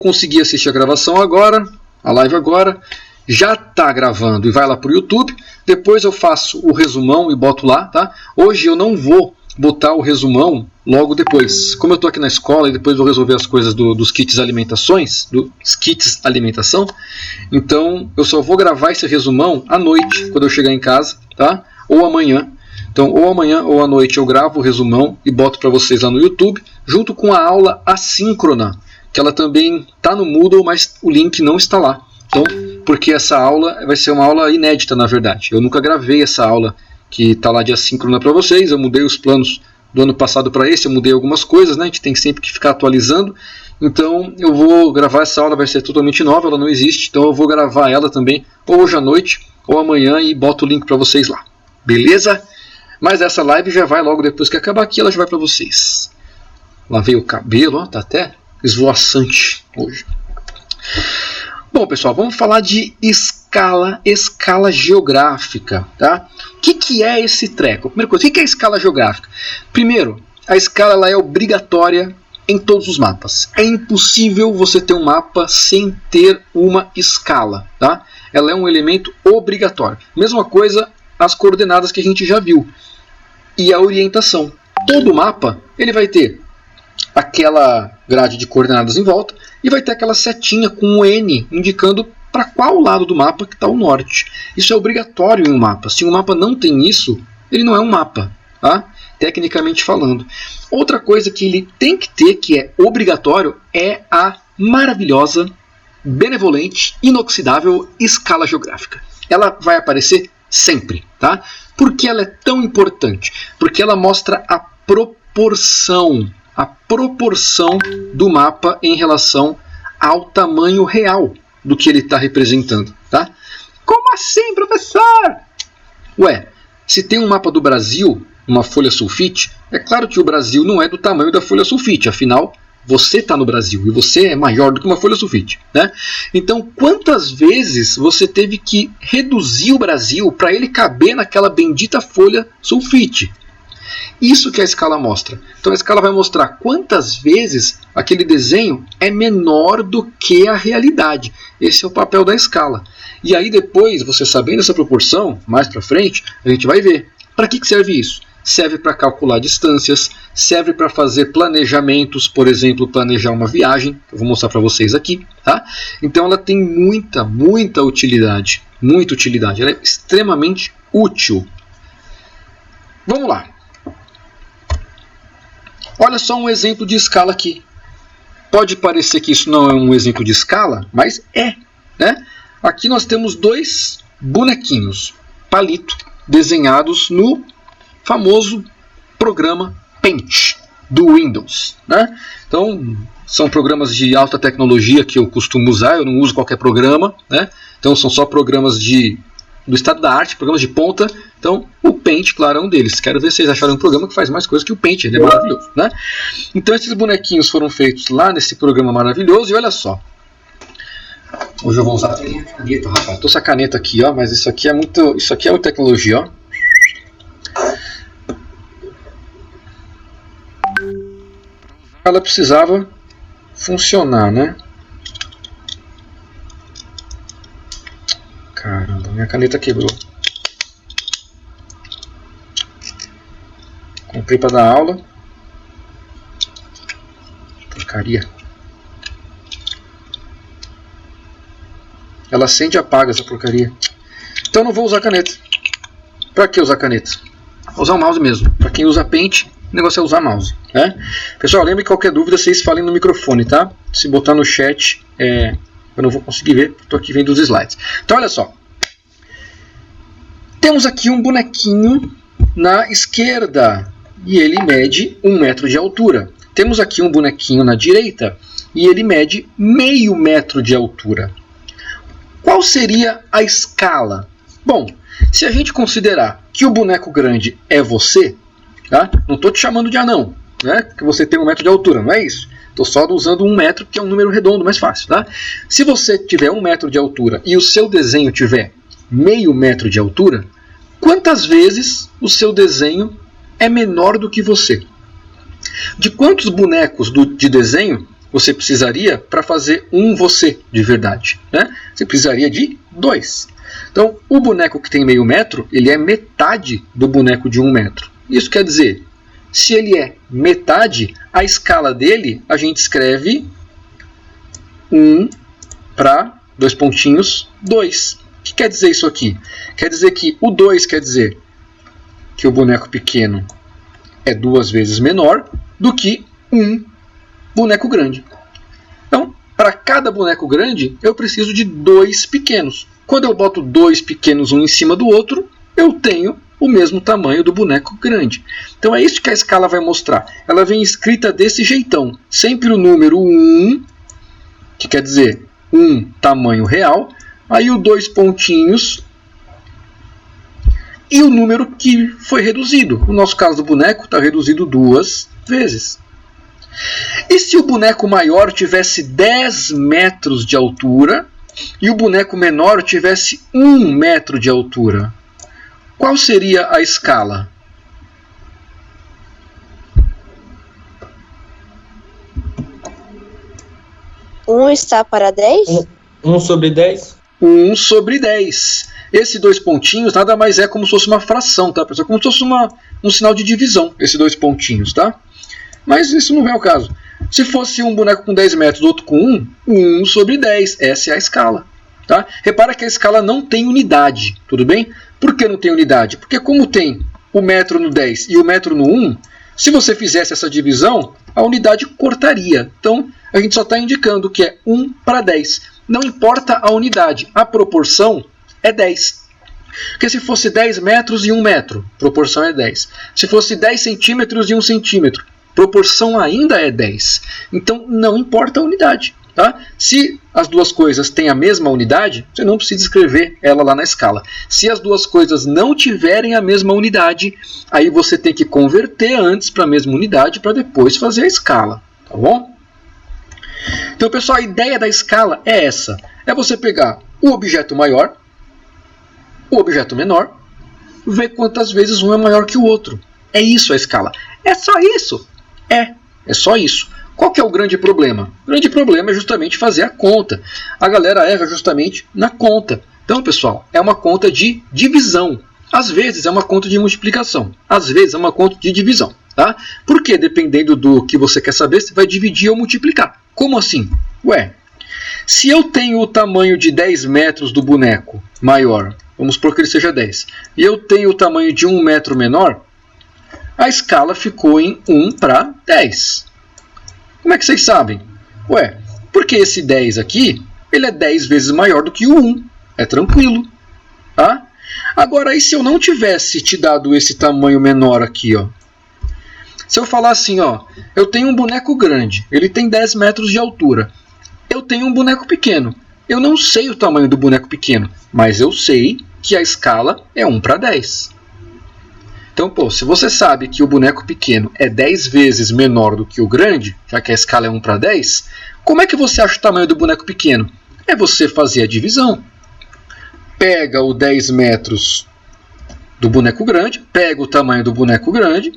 conseguir assistir a gravação agora, a live agora, já está gravando e vai lá para o YouTube. Depois eu faço o resumão e boto lá, tá? Hoje eu não vou botar o resumão logo depois. Como eu estou aqui na escola e depois vou resolver as coisas dos kits alimentação, então eu só vou gravar esse resumão à noite, quando eu chegar em casa, tá? Ou amanhã. Então, ou amanhã ou à noite eu gravo o resumão e boto para vocês lá no YouTube, junto com a aula assíncrona, que ela também está no Moodle, mas o link não está lá. Então, porque essa aula vai ser uma aula inédita, na verdade. Eu nunca gravei essa aula que está lá de assíncrona para vocês. Eu mudei os planos do ano passado para esse, eu mudei algumas coisas, né? A gente tem sempre que ficar atualizando. Então, eu vou gravar essa aula, vai ser totalmente nova, ela não existe. Então, eu vou gravar ela também, ou hoje à noite, ou amanhã, e boto o link para vocês lá. Beleza? Mas essa live já vai logo depois que acabar aqui, ela já vai para vocês. Lavei o cabelo, ó, tá até esvoaçante hoje. Bom, pessoal, vamos falar de escala geográfica, tá? O que é esse treco? Primeira coisa, o que é escala geográfica? Primeiro, a escala ela é obrigatória em todos os mapas. É impossível você ter um mapa sem ter uma escala, tá? Ela é um elemento obrigatório. Mesma coisa as coordenadas que a gente já viu. E a orientação. Todo mapa ele vai ter aquela grade de coordenadas em volta e vai ter aquela setinha com um N indicando para qual lado do mapa que está o norte. Isso é obrigatório em um mapa. Se um mapa não tem isso, ele não é um mapa, tá? Tecnicamente falando. Outra coisa que ele tem que ter, que é obrigatório, é a maravilhosa, benevolente, inoxidável escala geográfica. Ela vai aparecer sempre, tá? Por que ela é tão importante? Porque ela mostra a proporção do mapa em relação ao tamanho real do que ele está representando, tá? Como assim, professor? Ué, se tem um mapa do Brasil, uma folha sulfite, é claro que o Brasil não é do tamanho da folha sulfite, afinal, você está no Brasil e você é maior do que uma folha sulfite, né? Então, quantas vezes você teve que reduzir o Brasil para ele caber naquela bendita folha sulfite? Isso que a escala mostra. Então a escala vai mostrar quantas vezes aquele desenho é menor do que a realidade. Esse é o papel da escala. E aí depois, você sabendo essa proporção, mais para frente, a gente vai ver. Para que serve isso? Serve para calcular distâncias, serve para fazer planejamentos, por exemplo, planejar uma viagem, que eu vou mostrar para vocês aqui, tá? Então ela tem muita utilidade, ela é extremamente útil. Vamos lá. Olha só um exemplo de escala aqui. Pode parecer que isso não é um exemplo de escala, mas é, né? Aqui nós temos dois bonequinhos, palito, desenhados no famoso programa Paint do Windows, né? Então, são programas de alta tecnologia que eu costumo usar, eu não uso qualquer programa, né? Então, são só programas do estado da arte, programas de ponta. Então, o Paint, claro, é um deles. Quero ver se vocês acharam um programa que faz mais coisa que o Paint, ele é maravilhoso, né? Então, esses bonequinhos foram feitos lá nesse programa maravilhoso, e olha só. Hoje eu vou usar a caneta, rapaz. Tô com essa caneta aqui, ó, mas isso aqui é muita tecnologia, ó. Ela precisava funcionar, né? Caramba, minha caneta quebrou. Comprei para dar aula. Porcaria. Ela acende e apaga essa porcaria. Então não vou usar caneta. Para que usar caneta? Vou usar o mouse mesmo. Para quem usa Paint, o negócio é usar mouse, né? Pessoal, lembre que qualquer dúvida vocês falem no microfone, tá? Se botar no chat, eu não vou conseguir ver, estou aqui vendo os slides. Então olha só. Temos aqui um bonequinho na esquerda e ele mede 1 metro de altura. Temos aqui um bonequinho na direita e ele mede meio metro de altura. Qual seria a escala? Bom, se a gente considerar que o boneco grande é você, tá? Não estou te chamando de anão, né? Que você tem 1 metro de altura, não é isso. Estou só usando 1 metro, que é um número redondo, mais fácil, tá? Se você tiver 1 metro de altura e o seu desenho tiver meio metro de altura, quantas vezes o seu desenho é menor do que você? De quantos bonecos de desenho você precisaria para fazer um você de verdade, né? Você precisaria de 2. Então, o boneco que tem meio metro, ele é metade do boneco de 1 metro. Isso quer dizer, se ele é metade, a escala dele, a gente escreve 1 para 2 pontinhos, 2. O que quer dizer isso aqui? Quer dizer que o 2 quer dizer que o boneco pequeno é 2 vezes menor do que um boneco grande. Então, para cada boneco grande, eu preciso de 2 pequenos. Quando eu boto 2 pequenos um em cima do outro, eu tenho o mesmo tamanho do boneco grande. Então é isso que a escala vai mostrar. Ela vem escrita desse jeitão. Sempre o número 1, que quer dizer 1 tamanho real, aí o 2 pontinhos e o número que foi reduzido. No nosso caso do boneco, está reduzido 2 vezes. E se o boneco maior tivesse 10 metros de altura e o boneco menor tivesse 1 metro de altura? Qual seria a escala? Um está para 10? 1 sobre 10? 1 sobre 10. Esse 2 pontinhos nada mais é como se fosse uma fração, tá, pessoal? Como se fosse um sinal de divisão, esses 2 pontinhos, tá? Mas isso não é o caso. Se fosse um boneco com 10 metros, outro com 1, 1 sobre 10. Essa é a escala. Tá? Repara que a escala não tem unidade, tudo bem? Por que não tem unidade? Porque como tem o metro no 10 e o metro no 1, se você fizesse essa divisão, a unidade cortaria. Então, a gente só está indicando que é 1 para 10. Não importa a unidade, a proporção é 10. Porque se fosse 10 metros e 1 metro, proporção é 10. Se fosse 10 centímetros e 1 centímetro, proporção ainda é 10. Então, não importa a unidade. Tá? Se as duas coisas têm a mesma unidade, você não precisa escrever ela lá na escala. Se as duas coisas não tiverem a mesma unidade, aí você tem que converter antes para a mesma unidade para depois fazer a escala. Tá bom? Então, pessoal, a ideia da escala é essa. É você pegar o objeto maior, o objeto menor, ver quantas vezes um é maior que o outro. É isso a escala. É só isso? É só isso. Qual que é o grande problema? O grande problema é justamente fazer a conta. A galera erra justamente na conta. Então, pessoal, é uma conta de divisão. Às vezes é uma conta de multiplicação. Às vezes é uma conta de divisão. Tá? Porque, dependendo do que você quer saber, você vai dividir ou multiplicar. Como assim? Ué, se eu tenho o tamanho de 10 metros do boneco maior, vamos supor que ele seja 10, e eu tenho o tamanho de 1 metro menor, a escala ficou em 1 para 10. Como é que vocês sabem? Ué, porque esse 10 aqui, ele é 10 vezes maior do que o 1. É tranquilo. Tá? Agora, e se eu não tivesse te dado esse tamanho menor aqui? Ó? Se eu falar assim, ó, eu tenho um boneco grande, ele tem 10 metros de altura. Eu tenho um boneco pequeno. Eu não sei o tamanho do boneco pequeno, mas eu sei que a escala é 1 para 10. Então, pô, se você sabe que o boneco pequeno é 10 vezes menor do que o grande, já que a escala é 1 para 10, como é que você acha o tamanho do boneco pequeno? É você fazer a divisão. Pega o 10 metros do boneco grande, pega o tamanho do boneco grande,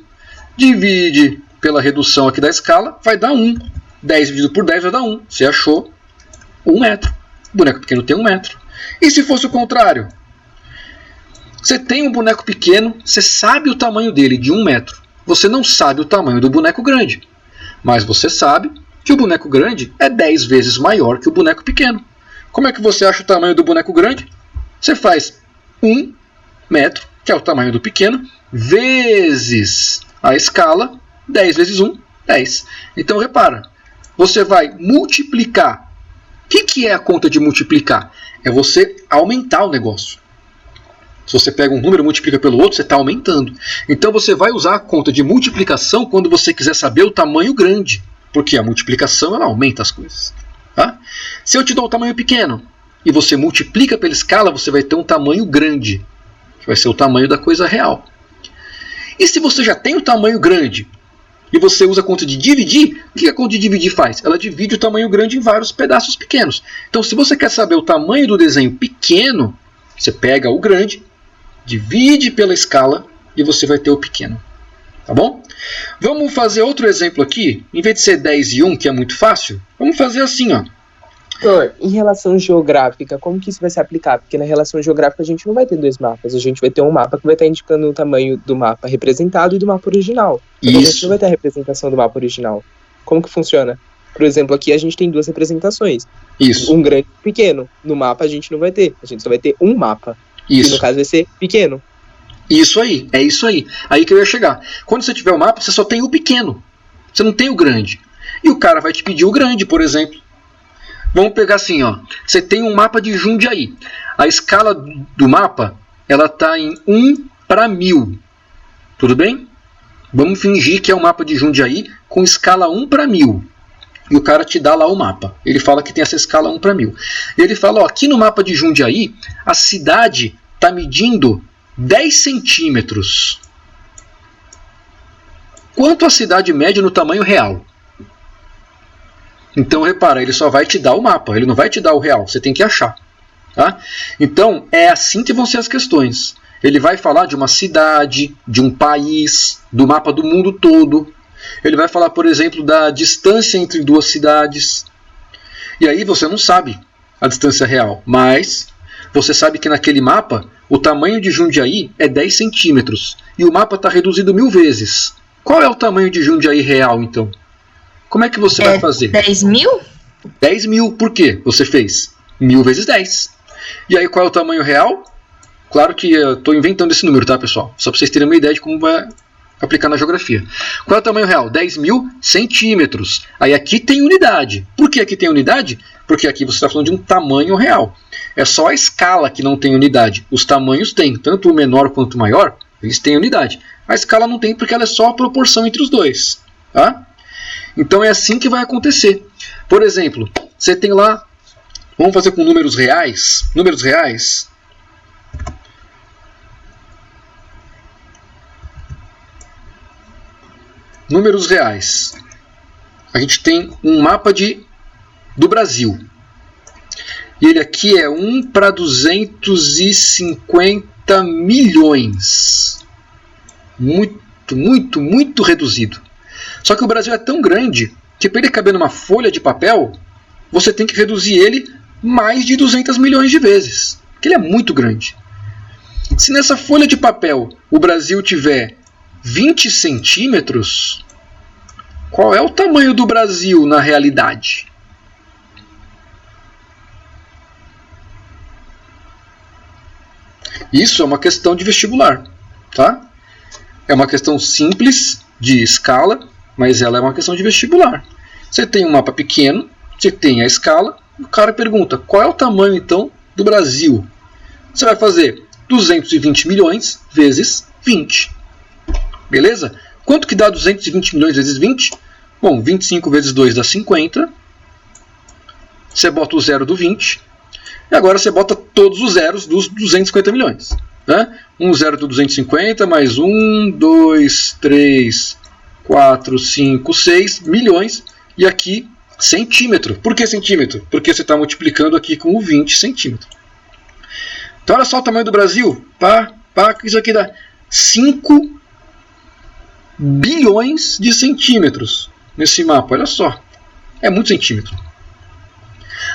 divide pela redução aqui da escala, vai dar 1. 10 dividido por 10 vai dar 1. Você achou 1 metro. O boneco pequeno tem 1 metro. E se fosse o contrário? Você tem um boneco pequeno, você sabe o tamanho dele de 1 metro. Você não sabe o tamanho do boneco grande. Mas você sabe que o boneco grande é 10 vezes maior que o boneco pequeno. Como é que você acha o tamanho do boneco grande? Você faz 1 metro, que é o tamanho do pequeno, vezes a escala, 10 vezes 1, 10. Então, repara, você vai multiplicar. O que é a conta de multiplicar? É você aumentar o negócio. Se você pega um número e multiplica pelo outro, você está aumentando. Então você vai usar a conta de multiplicação quando você quiser saber o tamanho grande. Porque a multiplicação ela aumenta as coisas. Tá? Se eu te dou o tamanho pequeno e você multiplica pela escala, você vai ter um tamanho grande. Que vai ser o tamanho da coisa real. E se você já tem o tamanho grande e você usa a conta de dividir, o que a conta de dividir faz? Ela divide o tamanho grande em vários pedaços pequenos. Então se você quer saber o tamanho do desenho pequeno, você pega o grande, divide pela escala e você vai ter o pequeno. Tá bom? Vamos fazer outro exemplo aqui. Em vez de ser 10 e 1, que é muito fácil, vamos fazer assim, ó. Em relação geográfica, como que isso vai se aplicar? Porque na relação geográfica a gente não vai ter dois mapas. A gente vai ter um mapa que vai estar indicando o tamanho do mapa representado e do mapa original. Então a gente não vai ter a representação do mapa original. Como que funciona? Por exemplo, aqui a gente tem duas representações. Isso. Um grande e um pequeno. No mapa a gente não vai ter. A gente só vai ter um mapa. Isso. E no caso vai ser pequeno. Isso aí, é isso aí. Aí que eu ia chegar. Quando você tiver o mapa, você só tem o pequeno. Você não tem o grande. E o cara vai te pedir o grande, por exemplo. Vamos pegar assim, ó. Você tem um mapa de Jundiaí. A escala do mapa, ela está em 1:1000. Tudo bem? Vamos fingir que é um mapa de Jundiaí com escala 1:1000. E o cara te dá lá o mapa. Ele fala que tem essa escala 1:1000. E ele fala, ó, aqui no mapa de Jundiaí, a cidade está medindo 10 centímetros. Quanto a cidade mede no tamanho real? Então, repara, ele só vai te dar o mapa, ele não vai te dar o real, você tem que achar. Tá? Então, é assim que vão ser as questões. Ele vai falar de uma cidade, de um país, do mapa do mundo todo. Ele vai falar, por exemplo, da distância entre duas cidades. E aí você não sabe a distância real, mas você sabe que naquele mapa o tamanho de Jundiaí é 10 centímetros e o mapa está reduzido 1000 vezes. Qual é o tamanho de Jundiaí real, então? Como é que você vai fazer? 10.000? 10.000. Por quê? Você fez 1000 vezes 10. E aí qual é o tamanho real? Claro que eu estou inventando esse número, tá, pessoal? Só para vocês terem uma ideia de como vai aplicar na geografia. Qual é o tamanho real? 10.000 centímetros. Aí aqui tem unidade. Por que aqui tem unidade? Porque aqui você está falando de um tamanho real. É só a escala que não tem unidade. Os tamanhos têm. Tanto o menor quanto o maior, eles têm unidade. A escala não tem porque ela é só a proporção entre os dois. Tá? Então é assim que vai acontecer. Por exemplo, você tem lá... Vamos fazer com números reais. Números reais... Números reais. A gente tem um mapa do Brasil. E ele aqui é 1:250 milhões. Muito reduzido. Só que o Brasil é tão grande que para ele caber numa folha de papel, você tem que reduzir ele mais de 200 milhões de vezes. Porque ele é muito grande. Se nessa folha de papel o Brasil tiver 20 centímetros, qual é o tamanho do Brasil na realidade? Isso é uma questão de vestibular, tá? É uma questão simples de escala, mas ela é uma questão de vestibular. Você tem um mapa pequeno, você tem a escala, o cara pergunta, qual é o tamanho então do Brasil? Você vai fazer 220 milhões vezes 20. Beleza? Quanto que dá 220 milhões vezes 20? Bom, 25 vezes 2 dá 50. Você bota o zero do 20. E agora você bota todos os zeros dos 250 milhões. Né? Um zero do 250, mais 1, 2, 3, 4, 5, 6 milhões. E aqui, centímetro. Por que centímetro? Porque você está multiplicando aqui com o 20 centímetros. Então, olha só o tamanho do Brasil. Isso aqui dá 5 bilhões de centímetros nesse mapa, olha só. É muito centímetro.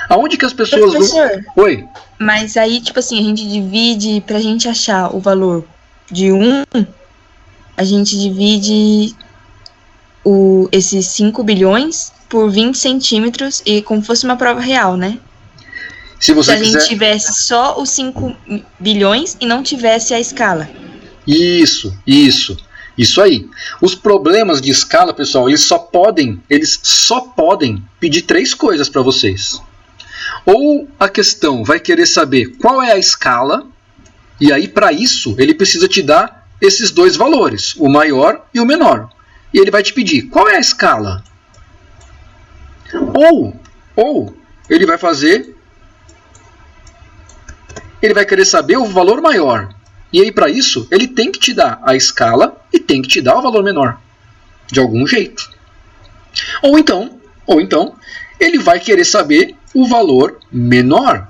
Aonde que as pessoas Professor, vão... Oi? Mas aí, tipo assim, a gente divide, pra gente achar o valor de 1, a gente divide esses 5 bilhões por 20 centímetros e como fosse uma prova real, né? Se você Se a quiser... gente tivesse só os 5 bilhões e não tivesse a escala. Isso aí. Os problemas de escala, pessoal, eles só podem pedir 3 coisas para vocês. Ou a questão vai querer saber qual é a escala, e aí para isso ele precisa te dar esses 2 valores, o maior e o menor. E ele vai te pedir qual é a escala. Ou ele vai querer saber o valor maior. E aí, para isso, ele tem que te dar a escala e tem que te dar o valor menor. De algum jeito. Ou então, ele vai querer saber o valor menor.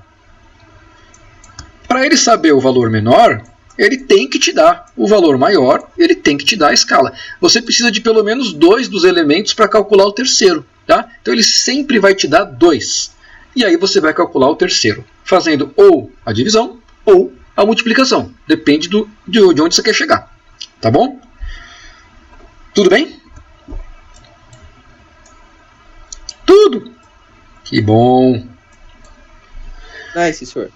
Para ele saber o valor menor, ele tem que te dar o valor maior, ele tem que te dar a escala. Você precisa de pelo menos 2 dos elementos para calcular o terceiro. Tá? Então ele sempre vai te dar 2. E aí você vai calcular o terceiro, fazendo ou a divisão ou a multiplicação. Depende de onde você quer chegar. Tá bom? Tudo bem? Tudo! Que bom! Nice, senhor.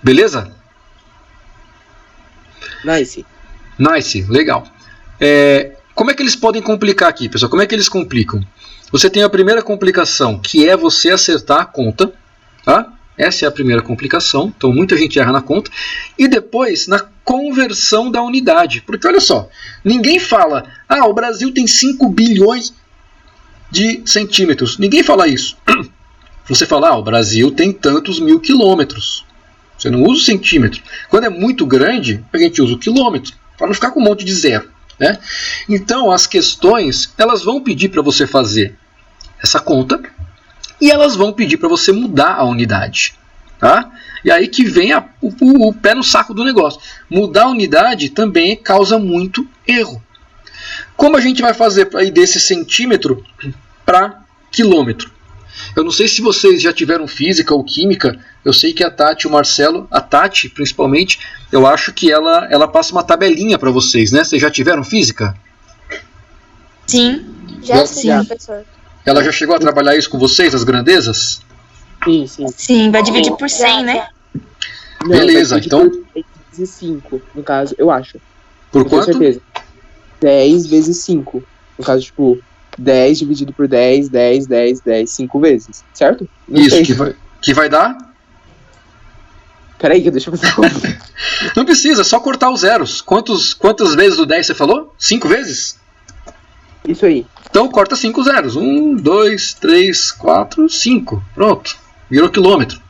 Beleza? Nice. Nice, legal. Como é que eles podem complicar aqui, pessoal? Como é que eles complicam? Você tem a primeira complicação, que é você acertar a conta. Tá? Essa é a primeira complicação. Então, muita gente erra na conta. E depois, na conversão da unidade. Porque, olha só, ninguém fala, o Brasil tem 5 bilhões de centímetros. Ninguém fala isso. Você fala, o Brasil tem tantos mil quilômetros. Você não usa o centímetro. Quando é muito grande, a gente usa o quilômetro, para não ficar com um monte de zero. Né? Então, as questões, elas vão pedir para você fazer essa conta e elas vão pedir para você mudar a unidade. Tá? E aí que vem o pé no saco do negócio. Mudar a unidade também causa muito erro. Como a gente vai fazer aí desse centímetro para quilômetro? Eu não sei se vocês já tiveram física ou química. Eu sei que a Tati e o Marcelo, a Tati principalmente, eu acho que ela passa uma tabelinha para vocês, né? Vocês já tiveram física? Sim. Já sim, professor. Ela já chegou a trabalhar isso com vocês, as grandezas? Sim, sim. Sim, vai dividir por 100, né? Não, Beleza, vai dividir então... por 10 vezes 5, no caso, eu acho. Por Não tenho quanto? certeza. 10 vezes 5. No caso, tipo, 10 dividido por 10, 10, 10, 10, 5 vezes. Certo? Não Isso, sei. que vai dar? Peraí, que deixa eu fazer a conta. Não precisa, é só cortar os zeros. Quantas vezes o 10 você falou? 5 vezes? Isso aí. Então corta 5 zeros. 1, 2, 3, 4, 5. Pronto. Virou quilômetro.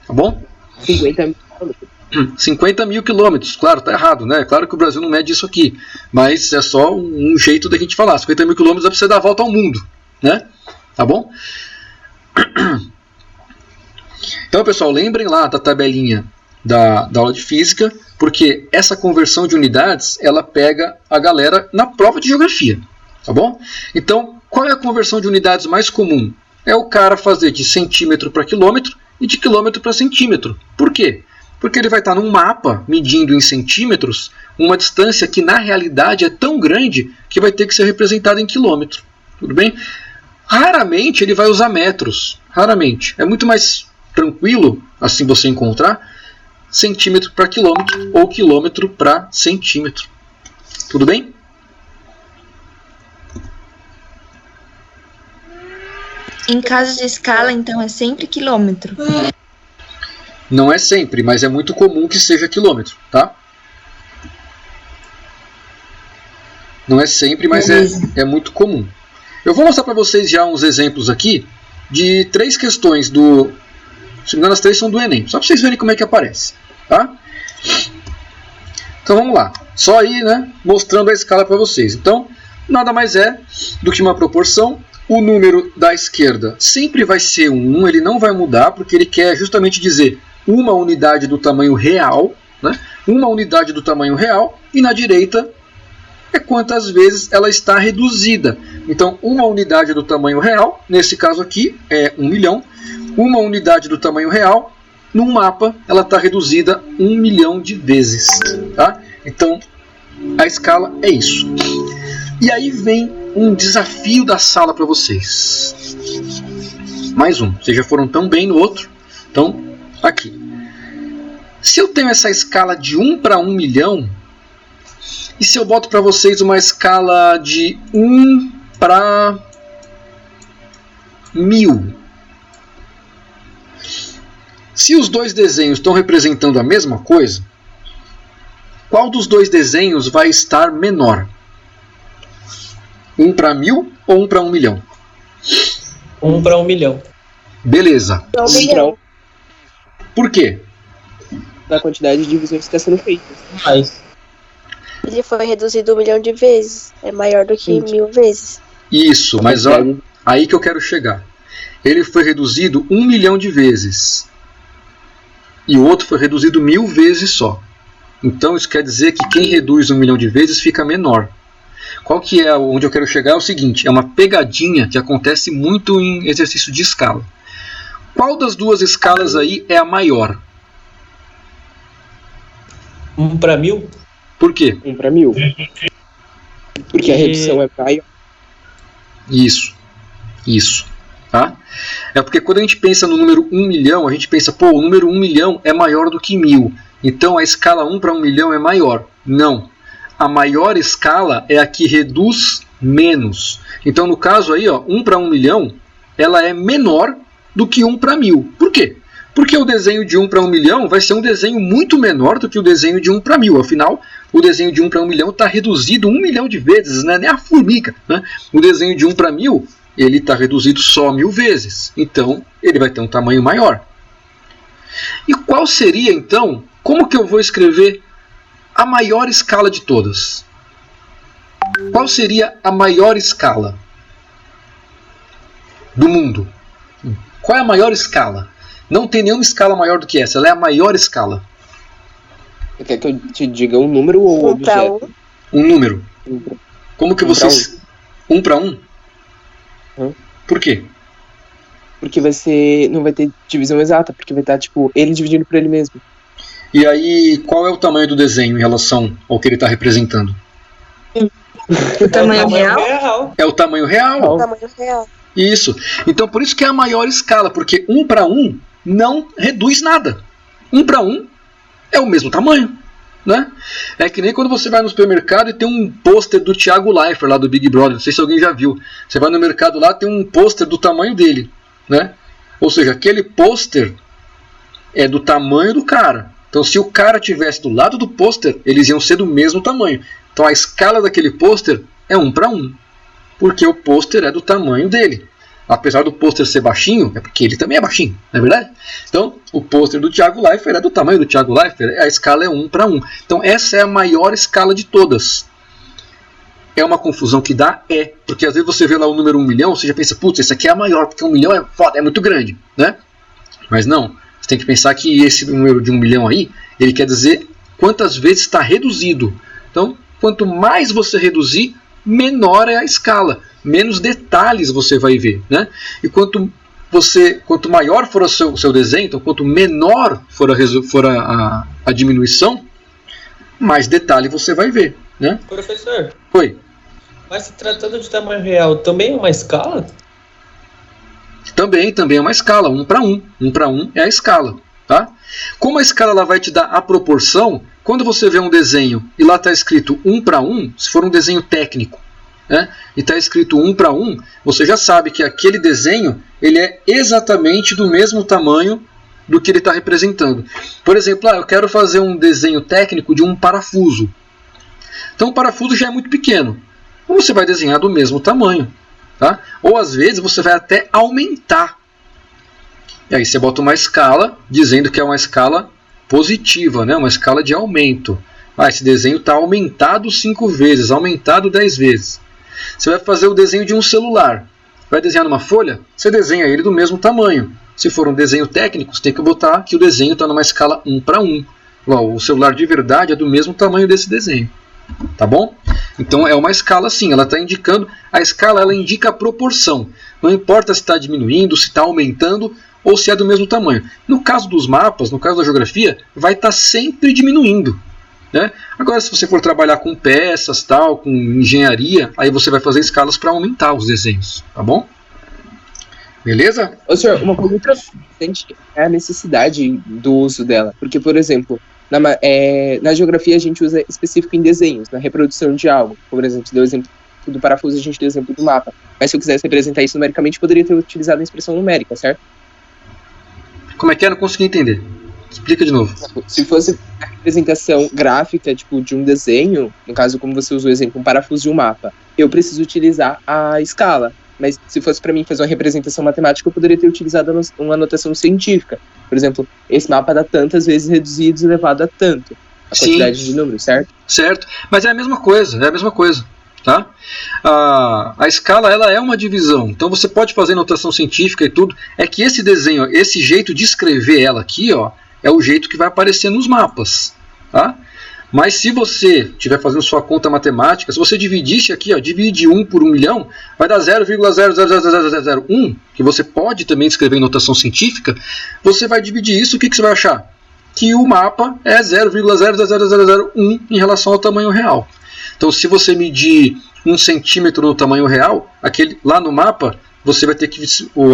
Tá bom? 50 mil quilômetros. 50 mil quilômetros. Claro, tá errado, né? Claro que o Brasil não mede isso aqui. Mas é só um jeito da gente falar. 50 mil quilômetros é pra você dar a volta ao mundo. Né? Tá bom? Então, pessoal, lembrem lá da tabelinha da aula de física, porque essa conversão de unidades, ela pega a galera na prova de geografia. Tá bom? Então, qual é a conversão de unidades mais comum? É o cara fazer de centímetro para quilômetro e de quilômetro para centímetro. Por quê? Porque ele vai estar num mapa medindo em centímetros uma distância que na realidade é tão grande que vai ter que ser representada em quilômetro. Tudo bem? Raramente ele vai usar metros. Raramente. É muito mais tranquilo, assim você encontrar, centímetro para quilômetro ou quilômetro para centímetro. Tudo bem? Em caso de escala, então, é sempre quilômetro. Não é sempre, mas é muito comum que seja quilômetro, tá? Não é sempre, mas é muito comum. Eu vou mostrar para vocês já uns exemplos aqui de 3 questões do... Se não me engano, as 3 são do Enem. Só para vocês verem como é que aparece, tá? Então vamos lá. Só aí, né, mostrando a escala para vocês. Então, nada mais é do que uma proporção. O número da esquerda sempre vai ser 1, ele não vai mudar, porque ele quer justamente dizer uma unidade do tamanho real, né? Uma unidade do tamanho real, e na direita é quantas vezes ela está reduzida. Então, uma unidade do tamanho real, nesse caso aqui é 1 milhão, uma unidade do tamanho real, num mapa ela está reduzida 1 milhão de vezes. Tá? Então, a escala é isso. E aí vem um desafio da sala para vocês. Mais um. Vocês já foram tão bem no outro. Então, aqui. Se eu tenho essa escala de 1 para 1 milhão, e se eu boto para vocês uma escala de 1 para 1000? Se os dois desenhos estão representando a mesma coisa, qual dos dois desenhos vai estar menor? 1 para 1000 ou 1 para 1 milhão? 1 para 1 milhão. Beleza. 1 milhão. Por quê? Da quantidade de divisões que está sendo feita. Mas Ele foi reduzido 1 milhão de vezes. É maior do que Sim. 1000 vezes. Isso, mas ó, aí que eu quero chegar. Ele foi reduzido 1 milhão de vezes. e o outro foi reduzido 1000 vezes só. Então isso quer dizer que quem reduz 1 milhão de vezes fica menor. Qual que é onde eu quero chegar? É o seguinte, é uma pegadinha que acontece muito em exercício de escala. Qual das duas escalas aí é a maior? 1 para 1000? Por quê? 1 para 1000. Porque a redução é maior. Isso. Tá? É porque quando a gente pensa no número 1 milhão, a gente pensa, pô, o número 1 milhão é maior do que 1000. Então a escala 1 para 1 milhão é maior. Não. A maior escala é a que reduz menos. Então no caso aí, ó, 1 para 1 milhão, ela é menor do que 1 para 1000. Por quê? Porque o desenho de 1 para 1 milhão vai ser um desenho muito menor do que o desenho de 1 para 1000. Afinal, o desenho de 1 para 1 milhão está reduzido 1 milhão de vezes, né? Nem a formiga. Né? O desenho de 1 para 1000, ele está reduzido só 1000 vezes. Então, ele vai ter um tamanho maior. E qual seria, então, como que eu vou escrever a maior escala de todas? Qual seria a maior escala do mundo? Qual é a maior escala? Não tem nenhuma escala maior do que essa. Ela é a maior escala. Você quer que eu te diga um número ou um objeto? Um número. Como que vocês... 1 para 1? Por quê? Porque não vai ter divisão exata. Porque vai estar, tipo, ele dividindo por ele mesmo. E aí, qual é o tamanho do desenho em relação ao que ele está representando? O tamanho real? É o tamanho real. O tamanho real. Isso. Então, por isso que é a maior escala. Porque 1 para 1 não reduz nada. 1 para 1 é o mesmo tamanho. Né? É que nem quando você vai no supermercado e tem um pôster do Thiago Leifert lá do Big Brother. Não sei se alguém já viu. Você vai no mercado lá, tem um pôster do tamanho dele. Né? Ou seja, aquele pôster é do tamanho do cara. Então, se o cara estivesse do lado do pôster, eles iam ser do mesmo tamanho. Então, a escala daquele pôster é 1 para 1. Porque o pôster é do tamanho dele. Apesar do pôster ser baixinho, é porque ele também é baixinho, não é verdade? Então, o pôster do Thiago Leifert é do tamanho do Thiago Leifert, a escala é 1 para 1. Então, essa é a maior escala de todas. É uma confusão que dá? É. Porque às vezes você vê lá o número 1 milhão, você já pensa, putz, esse aqui é a maior, porque 1 milhão é foda, é muito grande, né? Mas não. Você tem que pensar que esse número de 1 milhão aí, ele quer dizer quantas vezes está reduzido. Então, quanto mais você reduzir, menor é a escala, menos detalhes você vai ver, né? E quanto maior for o seu desenho, então quanto menor for a diminuição, mais detalhe você vai ver, né? Professor, Oi. mas se tratando de tamanho real, também é uma escala? Também é uma escala, 1 para 1. 1 para 1 é a escala. Tá? Como a escala ela vai te dar a proporção, quando você vê um desenho e lá está escrito 1 para 1, se for um desenho técnico, né, e está escrito 1 para 1, você já sabe que aquele desenho ele é exatamente do mesmo tamanho do que ele está representando. Por exemplo, eu quero fazer um desenho técnico de um parafuso. Então o parafuso já é muito pequeno. Então você vai desenhar do mesmo tamanho. Tá? Ou às vezes você vai até aumentar. E aí você bota uma escala dizendo que é uma escala positiva, né? Uma escala de aumento. Esse desenho está aumentado 5 vezes, aumentado 10 vezes. Você vai fazer o desenho de um celular. Vai desenhar numa folha, você desenha ele do mesmo tamanho. Se for um desenho técnico, você tem que botar que o desenho está numa escala 1 para 1. O celular de verdade é do mesmo tamanho desse desenho. Tá bom? Então é uma escala sim, ela está indicando, a escala ela indica a proporção. Não importa se está diminuindo, se está aumentando ou se é do mesmo tamanho. No caso dos mapas, no caso da geografia, vai estar sempre diminuindo. Né? Agora, se você for trabalhar com peças, tal, com engenharia, aí você vai fazer escalas para aumentar os desenhos. Tá bom? Beleza? Ô, senhor, uma coisa interessante é a necessidade do uso dela. Porque, por exemplo, na geografia a gente usa específico em desenhos, na reprodução de algo. Por exemplo, você deu o exemplo do parafuso, a gente deu o exemplo do mapa. Mas se eu quisesse representar isso numericamente, poderia ter utilizado a expressão numérica, certo? Como é que é? Não consegui entender. Explica de novo. Se fosse a representação gráfica, tipo, de um desenho, no caso, como você usou o exemplo, um parafuso de um mapa, eu preciso utilizar a escala. Mas se fosse para mim fazer uma representação matemática, eu poderia ter utilizado uma anotação científica. Por exemplo, esse mapa dá tantas vezes reduzido elevado a tanto. A quantidade de números, certo? Certo. Mas é a mesma coisa, Tá? A escala ela é uma divisão. Então você pode fazer notação científica e tudo. É que esse desenho, esse jeito de escrever ela aqui, ó, é o jeito que vai aparecer nos mapas. Tá? Mas se você estiver fazendo sua conta matemática, se você dividisse aqui, ó, divide 1 por 1 milhão, vai dar 0,0000001, que você pode também escrever em notação científica. Você vai dividir isso, o que você vai achar? Que o mapa é 0,00001 em relação ao tamanho real. Então, se você medir 1 centímetro no tamanho real, lá no mapa, você vai ter que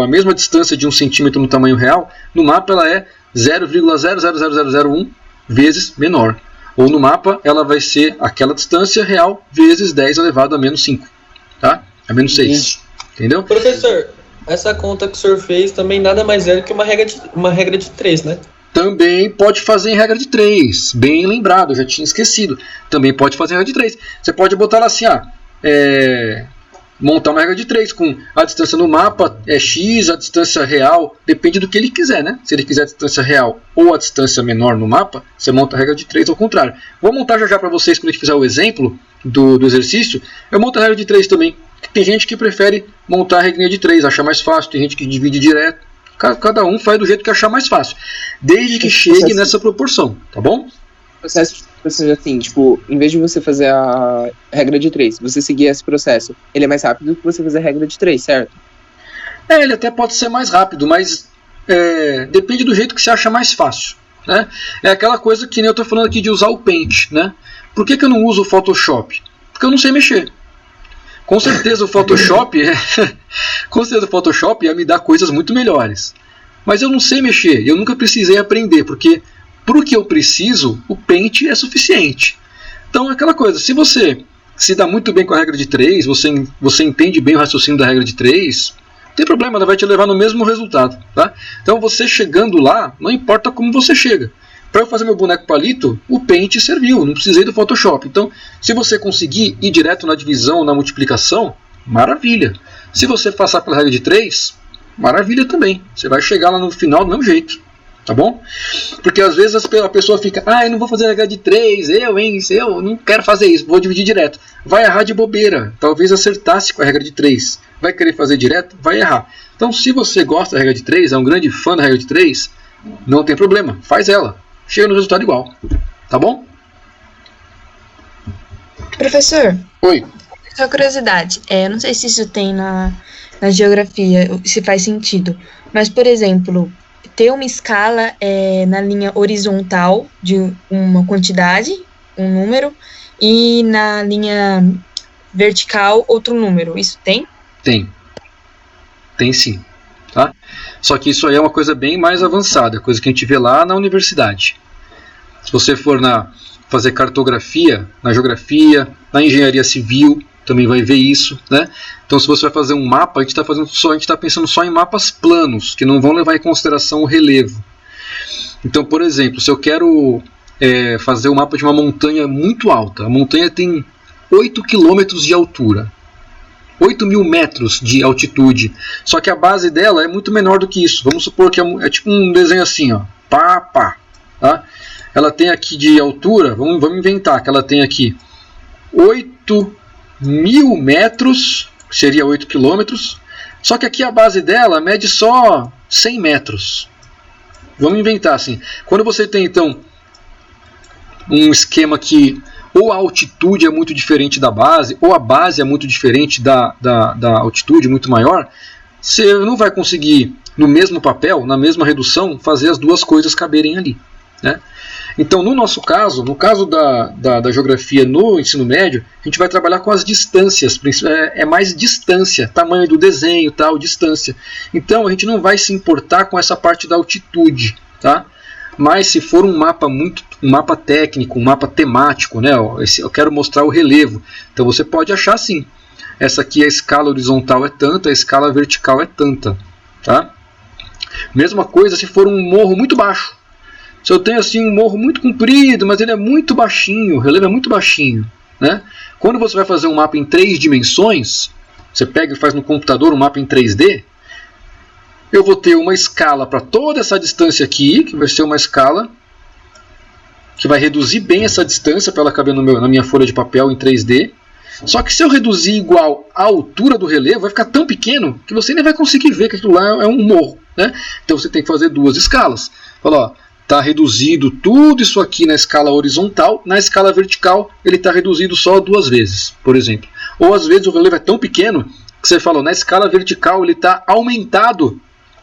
a mesma distância de 1 centímetro no tamanho real, no mapa ela é 0,00001 vezes menor. Ou no mapa ela vai ser aquela distância real vezes 10 elevado a menos 5. Tá? A menos 6. Entendeu? Professor, essa conta que o senhor fez também nada mais é do que uma regra de 3, né? Também pode fazer em regra de 3. Bem lembrado, eu já tinha esquecido. Também pode fazer em regra de 3. Você pode botar lá assim, montar uma regra de 3 com a distância no mapa é x, a distância real, depende do que ele quiser, né? Se ele quiser a distância real ou a distância menor no mapa, você monta a regra de 3 ao contrário. Vou montar já para vocês, quando a gente fizer o exemplo do exercício, eu monto a regra de 3 também. Tem gente que prefere montar a regrinha de 3, achar mais fácil, tem gente que divide direto. Cada um faz do jeito que achar mais fácil, desde que chegue nessa proporção, tá bom? Processo assim, tipo, em vez de você fazer a regra de 3, você seguir esse processo, ele é mais rápido do que você fazer a regra de 3, certo? Ele até pode ser mais rápido, mas depende do jeito que você acha mais fácil, né? É aquela coisa que nem eu estou falando aqui de usar o Paint, né? Por que eu não uso o Photoshop? Porque eu não sei mexer. Com certeza o Photoshop ia me dar coisas muito melhores. Mas eu não sei mexer, eu nunca precisei aprender, porque para o que eu preciso, o Paint é suficiente. Então é aquela coisa, se você se dá muito bem com a regra de 3, você entende bem o raciocínio da regra de 3, não tem problema, ela vai te levar no mesmo resultado. Tá? Então você chegando lá, não importa como você chega. Para eu fazer meu boneco palito, o Paint serviu, não precisei do Photoshop. Então, se você conseguir ir direto na divisão, na multiplicação, maravilha. Se você passar pela regra de 3, maravilha também. Você vai chegar lá no final do mesmo jeito. Tá bom? Porque às vezes a pessoa fica, eu não vou fazer a regra de 3, eu não quero fazer isso, vou dividir direto. Vai errar de bobeira, talvez acertasse com a regra de 3. Vai querer fazer direto, vai errar. Então, se você gosta da regra de 3, é um grande fã da regra de 3, não tem problema, faz ela. Chega no resultado igual. Tá bom? Professor. Oi. Só curiosidade. Eu não sei se isso tem na geografia, se faz sentido. Mas, por exemplo, ter uma escala na linha horizontal de uma quantidade, um número, e na linha vertical outro número. Isso tem? Tem. Tem sim. Tá? Só que isso aí é uma coisa bem mais avançada, coisa que a gente vê lá na universidade. Se você for fazer cartografia, na geografia, na engenharia civil, também vai ver isso, né? Então, se você vai fazer um mapa, a gente está pensando só em mapas planos, que não vão levar em consideração o relevo. Então, por exemplo, se eu quero fazer um mapa de uma montanha muito alta, a montanha tem 8 km de altura. 8.000 metros de altitude, só que a base dela é muito menor do que isso. Vamos supor que é tipo um desenho assim, ó, tá? Ela tem aqui de altura, vamos inventar que ela tem aqui 8.000 metros, seria 8 quilômetros, só que aqui a base dela mede só 100 metros. Vamos inventar assim. Quando você tem então um esquema que ou a altitude é muito diferente da base, ou a base é muito diferente da altitude, muito maior, você não vai conseguir, no mesmo papel, na mesma redução, fazer as duas coisas caberem ali. Né? Então, no nosso caso, no caso da geografia no ensino médio, a gente vai trabalhar com as distâncias, é mais distância, tamanho do desenho, tal, distância. Então, a gente não vai se importar com essa parte da altitude, tá? Mas se for um mapa técnico, um mapa temático, né, eu quero mostrar o relevo, então você pode achar assim, essa aqui a escala horizontal é tanta, a escala vertical é tanta, tá? Mesma coisa se for um morro muito baixo. Se eu tenho assim um morro muito comprido, mas ele é muito baixinho, o relevo é muito baixinho, né? Quando você vai fazer um mapa em 3 dimensões, você pega e faz no computador um mapa em 3D, eu vou ter uma escala para toda essa distância aqui, que vai ser uma escala que vai reduzir bem essa distância para ela caber na minha folha de papel em 3D. Só que se eu reduzir igual a altura do relevo, vai ficar tão pequeno que você nem vai conseguir ver que aquilo lá é um morro. Né? Então você tem que fazer duas escalas. Fala, ó, está reduzido tudo isso aqui na escala horizontal, na escala vertical ele está reduzido só 2 vezes, por exemplo. Ou às vezes o relevo é tão pequeno que você falou, na escala vertical ele está aumentado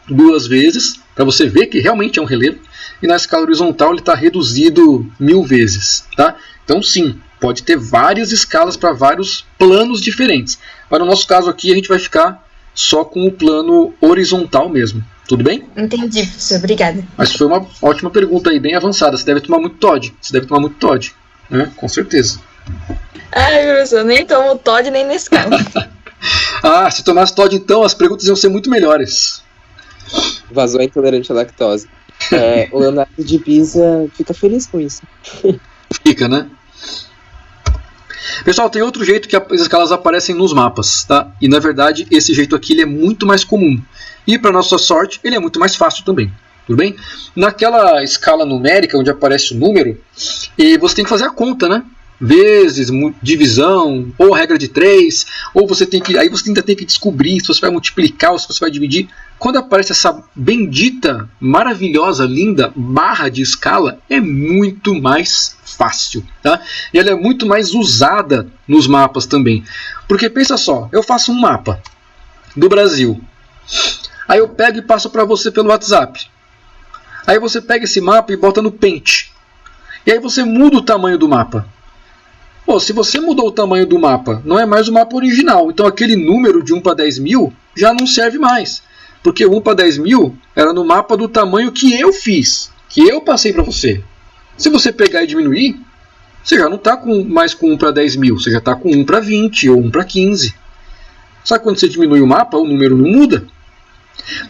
2 vezes, para você ver que realmente é um relevo, e na escala horizontal ele está reduzido 1000 vezes. Tá? Então sim, pode ter várias escalas para vários planos diferentes. Mas no nosso caso aqui a gente vai ficar só com o plano horizontal mesmo. Tudo bem? Entendi, professor. Obrigada. Mas foi uma ótima pergunta aí, bem avançada. Você deve tomar muito Todd. Né? Com certeza. Ai, professor, nem tomo Todd nem Nescau. Se tomasse Todd então, as perguntas iam ser muito melhores. Vazou intolerante à lactose. O Leonardo de Pisa fica feliz com isso. Fica, né? Pessoal, tem outro jeito que as escalas aparecem nos mapas, tá? E na verdade esse jeito aqui ele é muito mais comum. E para nossa sorte ele é muito mais fácil também. Tudo bem? Naquela escala numérica onde aparece o número, e você tem que fazer a conta, né? Vezes, divisão, ou regra de 3, ou aí você ainda tem que descobrir se você vai multiplicar ou se você vai dividir. Quando aparece essa bendita, maravilhosa, linda barra de escala, é muito mais fácil. Tá? E ela é muito mais usada nos mapas também. Porque pensa só, eu faço um mapa do Brasil. Aí eu pego e passo para você pelo WhatsApp. Aí você pega esse mapa e bota no Paint. E aí você muda o tamanho do mapa. Pô, se você mudou o tamanho do mapa, não é mais o mapa original. Então aquele número de 1 para 10 mil já não serve mais. Porque 1 para 10 mil era no mapa do tamanho que eu fiz, que eu passei para você. Se você pegar e diminuir, você já não está mais com 1 para 10 mil, você já está com 1 para 20 ou 1 para 15. Só que quando você diminui o mapa, o número não muda.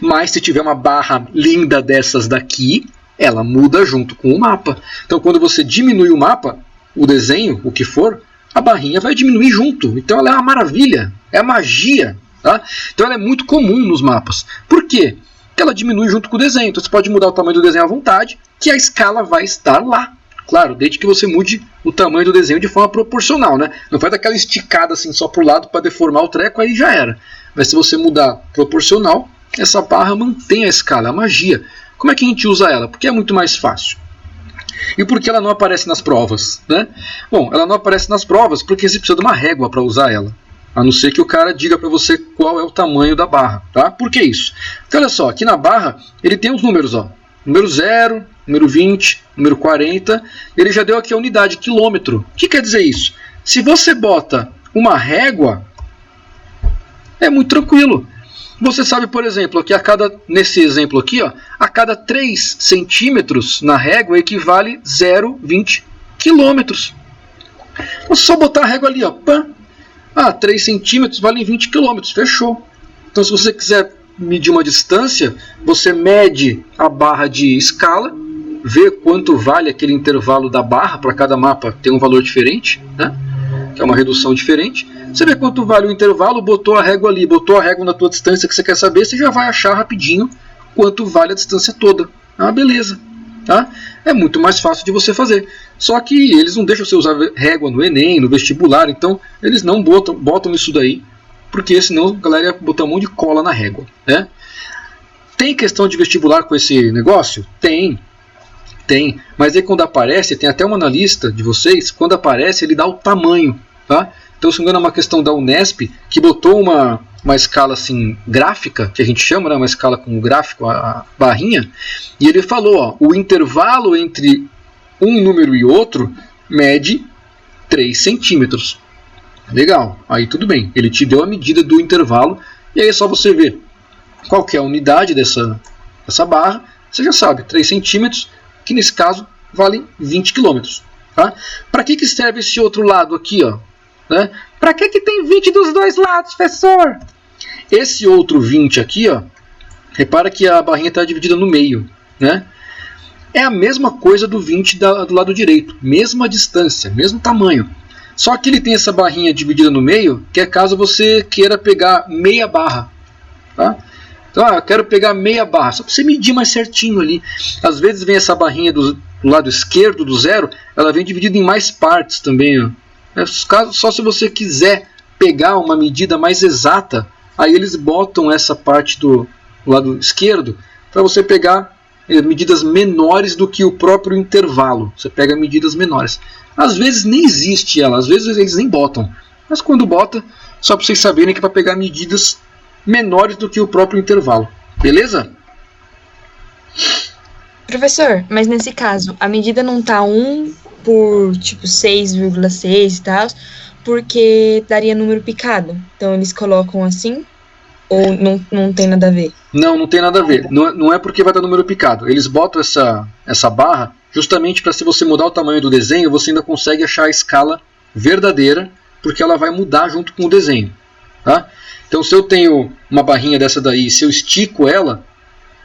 Mas se tiver uma barra linda dessas daqui, ela muda junto com o mapa. Então quando você diminui o mapa, o desenho, o que for, a barrinha vai diminuir junto. Então ela é uma maravilha, é a magia. Tá? Então ela é muito comum nos mapas. Por quê? Porque ela diminui junto com o desenho. Então você pode mudar o tamanho do desenho à vontade, que a escala vai estar lá. Claro, desde que você mude o tamanho do desenho de forma proporcional. Né? Não faz daquela esticada assim só para o lado para deformar o treco, aí já era. Mas se você mudar proporcional, essa barra mantém a escala, a magia. Como é que a gente usa ela? Porque é muito mais fácil. E por que ela não aparece nas provas? Né? Bom, ela não aparece nas provas porque você precisa de uma régua para usar ela. A não ser que o cara diga para você qual é o tamanho da barra. Tá? Por que isso? Então olha só, aqui na barra ele tem os números. Ó. Número 0, número 20, número 40. Ele já deu aqui a unidade, quilômetro. O que quer dizer isso? Se você bota uma régua, é muito tranquilo. Você sabe, por exemplo, que nesse exemplo aqui, ó, a cada 3 centímetros na régua equivale 0,20 quilômetros. É só botar a régua ali, ó, pã. 3 centímetros valem 20 quilômetros, fechou. Então se você quiser medir uma distância, você mede a barra de escala, vê quanto vale aquele intervalo da barra, para cada mapa tem um valor diferente, né? Que é uma redução diferente. Você vê quanto vale o intervalo, botou a régua ali, botou a régua na tua distância que você quer saber, você já vai achar rapidinho quanto vale a distância toda. Beleza. Tá? É muito mais fácil de você fazer. Só que eles não deixam você usar régua no Enem, no vestibular, então eles não botam isso daí, porque senão a galera ia botar um monte de cola na régua. Né? Tem questão de vestibular com esse negócio? Tem. Mas aí quando aparece, tem até uma na lista de vocês, quando aparece ele dá o tamanho. Tá? Então, se não me engano, é uma questão da Unesp que botou uma escala assim, gráfica, que a gente chama, né, uma escala com gráfico, a barrinha, e ele falou, ó, o intervalo entre um número e outro mede 3 centímetros. Legal, aí tudo bem, ele te deu a medida do intervalo, e aí é só você ver qual que é a unidade dessa barra, você já sabe, 3 centímetros, que nesse caso valem 20 quilômetros. Tá? Para que serve esse outro lado aqui, ó? Né? Para que tem 20 dos dois lados, professor? Esse outro 20 aqui, ó, repara que a barrinha está dividida no meio. Né? É a mesma coisa do 20 do lado direito. Mesma distância, mesmo tamanho. Só que ele tem essa barrinha dividida no meio, que é caso você queira pegar meia barra. Tá? Então, eu quero pegar meia barra. Só para você medir mais certinho ali. Às vezes vem essa barrinha do lado esquerdo do 0, ela vem dividida em mais partes também, ó. Só se você quiser pegar uma medida mais exata, aí eles botam essa parte do lado esquerdo para você pegar medidas menores do que o próprio intervalo. Você pega medidas menores. Às vezes nem existe ela, às vezes eles nem botam. Mas quando bota, só para vocês saberem que é para pegar medidas menores do que o próprio intervalo. Beleza? Professor, mas nesse caso, a medida não tá 1 por, tipo, 6,6 e tal, porque daria número picado. Então eles colocam assim? Ou não tem nada a ver? Não tem nada a ver. Não é porque vai dar número picado. Eles botam essa barra justamente para, se você mudar o tamanho do desenho, você ainda consegue achar a escala verdadeira, porque ela vai mudar junto com o desenho. Tá? Então, se eu tenho uma barrinha dessa daí, se eu estico ela,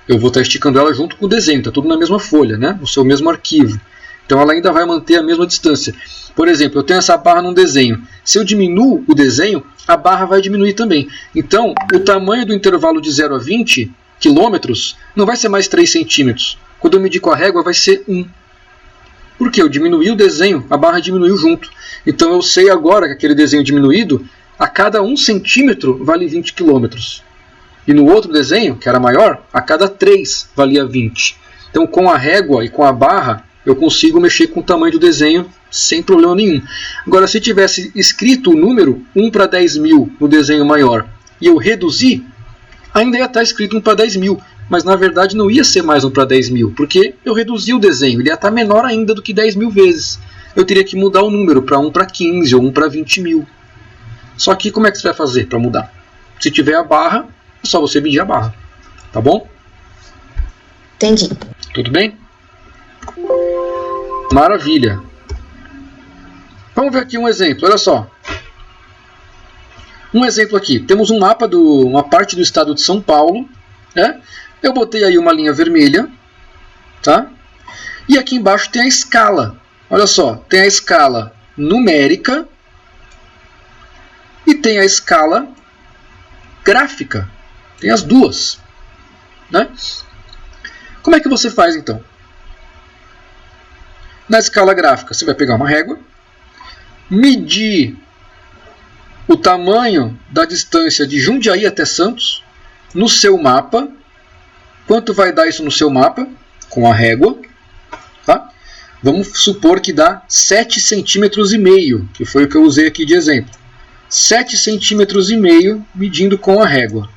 eu vou estar esticando ela junto com o desenho. Está tudo na mesma folha, né? No seu mesmo arquivo. Então, ela ainda vai manter a mesma distância. Por exemplo, eu tenho essa barra num desenho. Se eu diminuo o desenho, a barra vai diminuir também. Então, o tamanho do intervalo de 0 a 20 quilômetros não vai ser mais 3 centímetros. Quando eu medir com a régua, vai ser 1. Por quê? Eu diminuí o desenho, a barra diminuiu junto. Então, eu sei agora que aquele desenho diminuído, a cada 1 centímetro vale 20 quilômetros. E no outro desenho, que era maior, a cada 3 valia 20. Então, com a régua e com a barra, eu consigo mexer com o tamanho do desenho sem problema nenhum. Agora, se tivesse escrito o número 1 para 10 mil no desenho maior e eu reduzir, ainda ia estar escrito 1 para 10 mil, mas na verdade não ia ser mais 1 para 10 mil, porque eu reduzi o desenho, ele ia estar menor ainda do que 10 mil vezes. Eu teria que mudar o número para 1 para 15 ou 1 para 20 mil. Só que como é que você vai fazer para mudar? Se tiver a barra, é só você medir a barra. Tá bom? Entendi. Tudo bem? Maravilha. Vamos ver aqui um exemplo, olha só. Um exemplo aqui, temos um mapa uma parte do estado de São Paulo, né? Eu botei aí uma linha vermelha, tá? E aqui embaixo tem a escala. Olha só, tem a escala numérica e tem a escala gráfica. Tem as duas, né? Como é que você faz então? Na escala gráfica, você vai pegar uma régua, medir o tamanho da distância de Jundiaí até Santos no seu mapa. Quanto vai dar isso no seu mapa? Com a régua. Tá? Vamos supor que dá 7,5 centímetros, que foi o que eu usei aqui de exemplo. 7,5 centímetros medindo com a régua.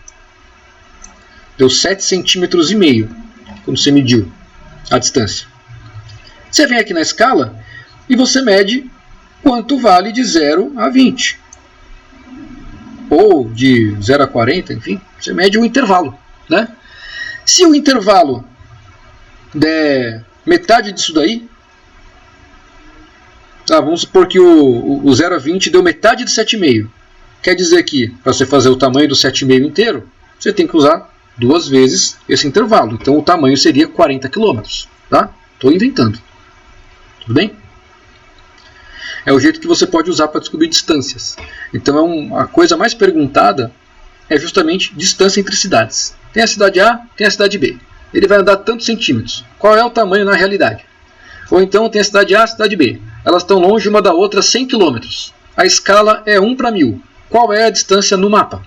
Deu 7,5 centímetros quando você mediu a distância. Você vem aqui na escala e você mede quanto vale de 0 a 20. Ou de 0 a 40, enfim. Você mede o intervalo, né? Se o intervalo der metade disso daí, vamos supor que o 0 a 20 deu metade de 7,5. Quer dizer que, para você fazer o tamanho do 7,5 inteiro, você tem que usar 2 vezes esse intervalo. Então o tamanho seria 40 km. Tá? Estou inventando. Tudo bem? É o jeito que você pode usar para descobrir distâncias. Então a coisa mais perguntada é justamente distância entre cidades. Tem a cidade A, tem a cidade B. Ele vai andar tantos centímetros. Qual é o tamanho na realidade? Ou então tem a cidade A e a cidade B. Elas estão longe uma da outra 100 km. A escala é 1 para 1000. Qual é a distância no mapa?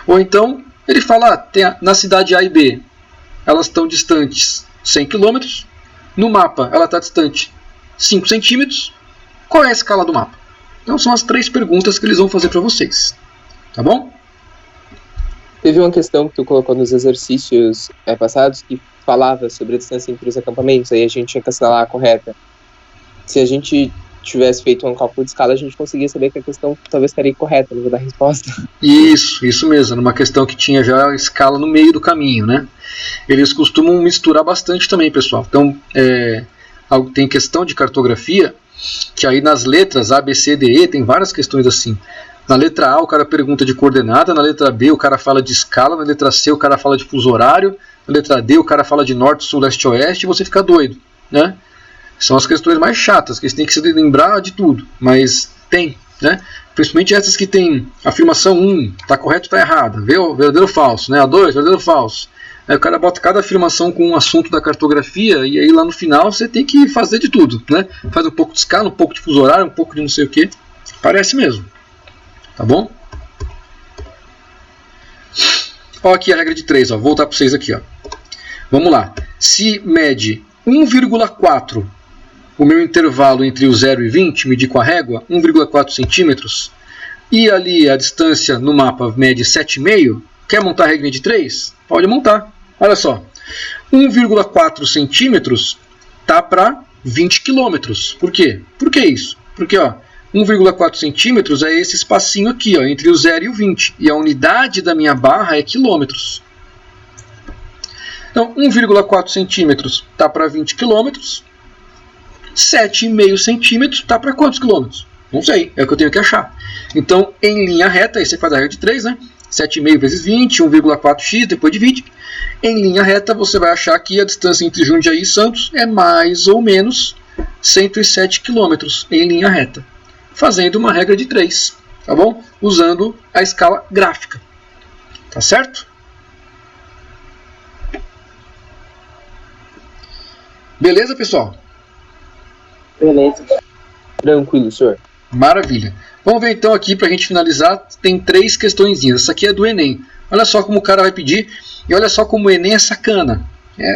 Ou então ele fala, na cidade A e B, elas estão distantes 100 km. No mapa ela está distante 5 centímetros. Qual é a escala do mapa? Então são as 3 perguntas que eles vão fazer para vocês. Tá bom? Teve uma questão que tu colocou nos exercícios passados que falava sobre a distância entre os acampamentos, aí a gente tinha que assinalar a correta. Se a gente tivesse feito um cálculo de escala, a gente conseguia saber que a questão talvez estaria correta, não vou dar resposta. Isso mesmo, numa questão que tinha já a escala no meio do caminho, né? Eles costumam misturar bastante também, pessoal. Então, tem questão de cartografia, que aí nas letras A, B, C, D, E, tem várias questões assim. Na letra A o cara pergunta de coordenada, na letra B o cara fala de escala, na letra C o cara fala de fuso horário, na letra D o cara fala de norte, sul, leste, oeste, e você fica doido, né? São as questões mais chatas, que você tem que se lembrar de tudo, mas tem, né? Principalmente essas que tem afirmação 1, está correto ou está errada, verdadeiro ou falso, né? A 2, verdadeiro ou falso. Aí o cara bota cada afirmação com um assunto da cartografia, e aí lá no final você tem que fazer de tudo, né? Faz um pouco de escala, um pouco de fuso horário, um pouco de não sei o que. Parece mesmo. Tá bom? Ó, aqui a regra de 3, ó. Vou voltar para vocês aqui, ó. Vamos lá. Se mede 1,4 o meu intervalo entre o 0 e 20, medir com a régua, 1,4 centímetros, e ali a distância no mapa mede 7,5, quer montar a regrinha de 3? Pode montar. Olha só, 1,4 centímetros está para 20 quilômetros. Por quê? Por que isso? Porque 1,4 centímetros é esse espacinho aqui, entre o 0 e o 20. E a unidade da minha barra é quilômetros. Então, 1,4 centímetros está para 20 quilômetros. 7,5 centímetros está para quantos quilômetros? Não sei, é o que eu tenho que achar. Então, em linha reta, aí você faz a regra de 3, né? 7,5 vezes 20, 1,4x depois de 20. Em linha reta, você vai achar que a distância entre Jundiaí e Santos é mais ou menos 107 quilômetros em linha reta. Fazendo uma regra de 3, tá bom? Usando a escala gráfica. Tá certo? Beleza, pessoal? Beleza. Tranquilo, senhor. Maravilha. Vamos ver então aqui, para a gente finalizar, tem 3 questõezinhas. Essa aqui é do Enem. Olha só como o cara vai pedir, e olha só como o Enem é sacana.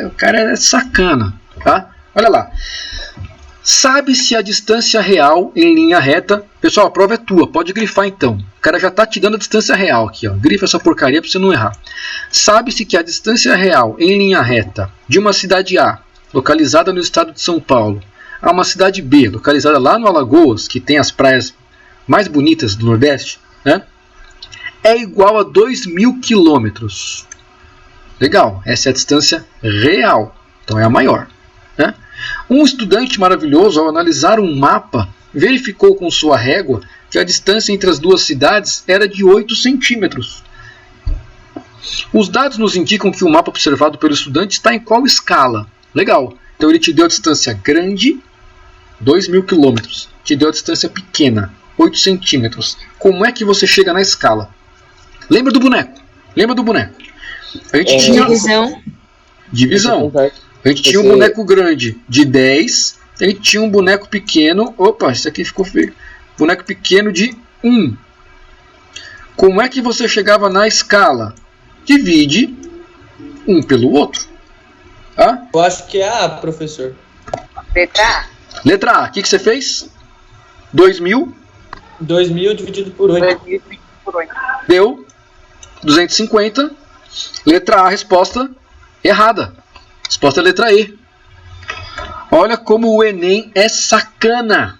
O cara é sacana, tá? Olha lá. Sabe-se a distância real em linha reta. Pessoal, a prova é tua, pode grifar então. O cara já está te dando a distância real aqui, ó. Grifa essa porcaria para você não errar. Sabe-se que a distância real em linha reta de uma cidade A, localizada no estado de São Paulo, a uma cidade B, localizada lá no Alagoas, que tem as praias mais bonitas do Nordeste, né, é igual a 2.000 quilômetros. Legal, essa é a distância real, então é a maior. Né? Um estudante maravilhoso, ao analisar um mapa, verificou com sua régua que a distância entre as duas cidades era de 8 centímetros. Os dados nos indicam que o mapa observado pelo estudante está em qual escala? Legal, então ele te deu a distância grande, 2.000 quilômetros, te deu a distância pequena, 8 centímetros. Como é que você chega na escala? Lembra do boneco? Lembra do boneco? A gente tinha... Divisão. A gente tinha um boneco grande de 10, a gente tinha um boneco pequeno... Opa, isso aqui ficou feio. Boneco pequeno de 1. Como é que você chegava na escala? Divide um pelo outro. Ah? Eu acho que é A, professor. Letra A. Letra A, o que você fez? 2.000. 2.000 dividido por 8. Deu 250. Letra A, resposta errada. Resposta é letra E. Olha como o Enem é sacana.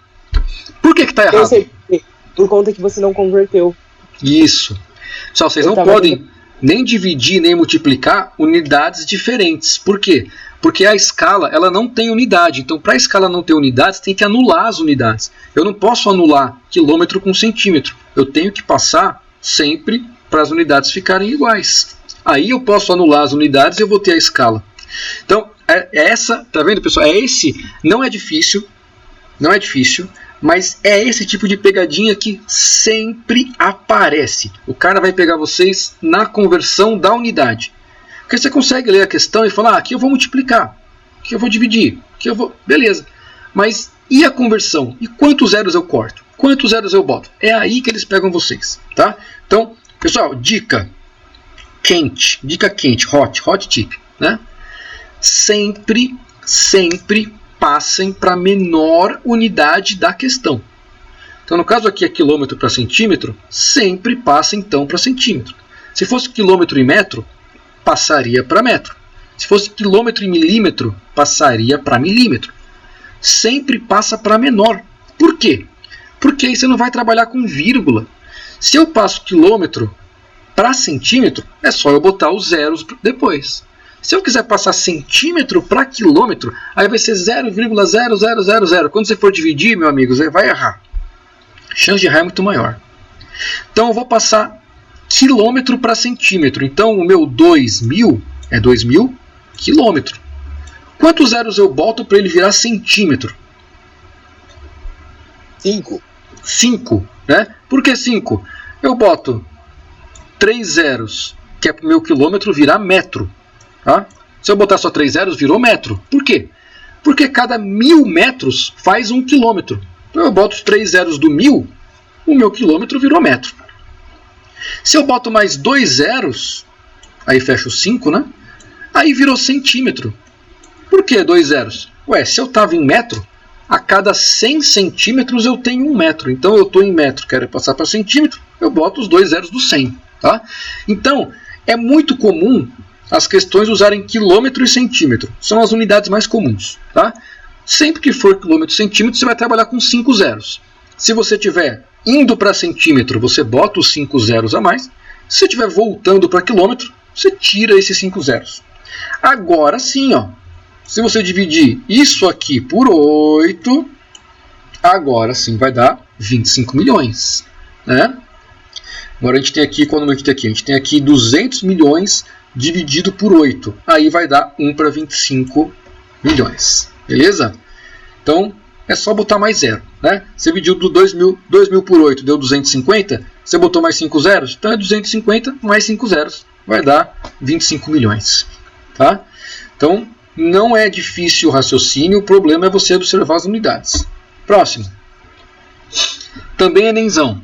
Por que está errado? Eu sei, por conta que você não converteu. Isso. Pessoal, vocês não podem nem dividir nem multiplicar unidades diferentes. Por quê? Porque a escala ela não tem unidade. Então, para a escala não ter unidades, tem que anular as unidades. Eu não posso anular quilômetro com centímetro. Eu tenho que passar sempre para as unidades ficarem iguais. Aí eu posso anular as unidades e eu vou ter a escala. Então, essa, tá vendo, pessoal? Não é difícil, mas é esse tipo de pegadinha que sempre aparece. O cara vai pegar vocês na conversão da unidade. Porque você consegue ler a questão e falar, aqui eu vou multiplicar, aqui eu vou dividir, aqui eu vou... Beleza. Mas e a conversão? E quantos zeros eu corto? Quantos zeros eu boto? É aí que eles pegam vocês, tá? Então, pessoal, dica quente, hot tip, né? Sempre passem para a menor unidade da questão. Então, no caso aqui é quilômetro para centímetro, sempre passa então para centímetro. Se fosse quilômetro e metro, passaria para metro. Se fosse quilômetro e milímetro, passaria para milímetro. Sempre passa para menor. Por quê? Porque aí você não vai trabalhar com vírgula. Se eu passo quilômetro para centímetro, é só eu botar os zeros depois. Se eu quiser passar centímetro para quilômetro, aí vai ser 0,0000. Quando você for dividir, meu amigo, você vai errar. A chance de errar é muito maior. Então eu vou passar quilômetro para centímetro. Então o meu 2.000 é 2.000 quilômetro. Quantos zeros eu boto para ele virar centímetro? 5. 5, né? Por que 5? Eu boto 3 zeros, que é para o meu quilômetro virar metro. Tá? Se eu botar só 3 zeros, virou metro. Por quê? Porque cada 1.000 metros faz 1 quilômetro. Então eu boto os 3 zeros do 1.000, o meu quilômetro virou metro. Se eu boto mais 2 zeros, aí fecha o 5, né? Aí virou centímetro. Por que 2 zeros? Ué, se eu estava em metro, a cada 100 centímetros eu tenho 1 metro. Então eu estou em metro, quero passar para centímetro, eu boto os 2 zeros do 100. Tá? Então, é muito comum as questões usarem quilômetro e centímetro. São as unidades mais comuns. Tá? Sempre que for quilômetro e centímetro, você vai trabalhar com 5 zeros. Se você estiver indo para centímetro, você bota os 5 zeros a mais. Se você estiver voltando para quilômetro, você tira esses 5 zeros. Agora sim, ó, se você dividir isso aqui por 8, agora sim vai dar 25 milhões. Né? Agora a gente tem aqui, qual número a gente tem aqui? A gente tem aqui 200 milhões dividido por 8. Aí vai dar 1 para 25 milhões. Beleza? Então, é só botar mais zero. Né? Você dividiu do 2 mil por 8, deu 250. Você botou mais 5 zeros, então é 250 mais 5 zeros. Vai dar 25 milhões. Tá? Então, não é difícil o raciocínio, o problema é você observar as unidades. Próximo. Também é Enenzão.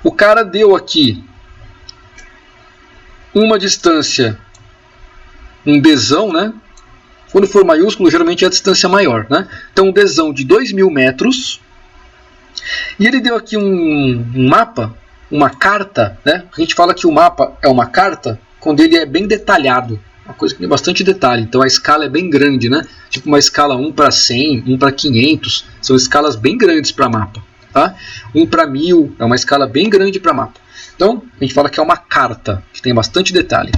O cara deu aqui uma distância, um Dzão, né? Quando for maiúsculo, geralmente é a distância maior. Né? Então, um Dzão de 2.000 metros. E ele deu aqui um mapa, uma carta. Né? A gente fala que o mapa é uma carta quando ele é bem detalhado. Uma coisa que tem bastante detalhe. Então, a escala é bem grande. Né? Tipo uma escala 1 para 100, 1 para 500. São escalas bem grandes para mapa. Tá? 1 para 1000 é uma escala bem grande para mapa. Então, a gente fala que é uma carta, que tem bastante detalhe.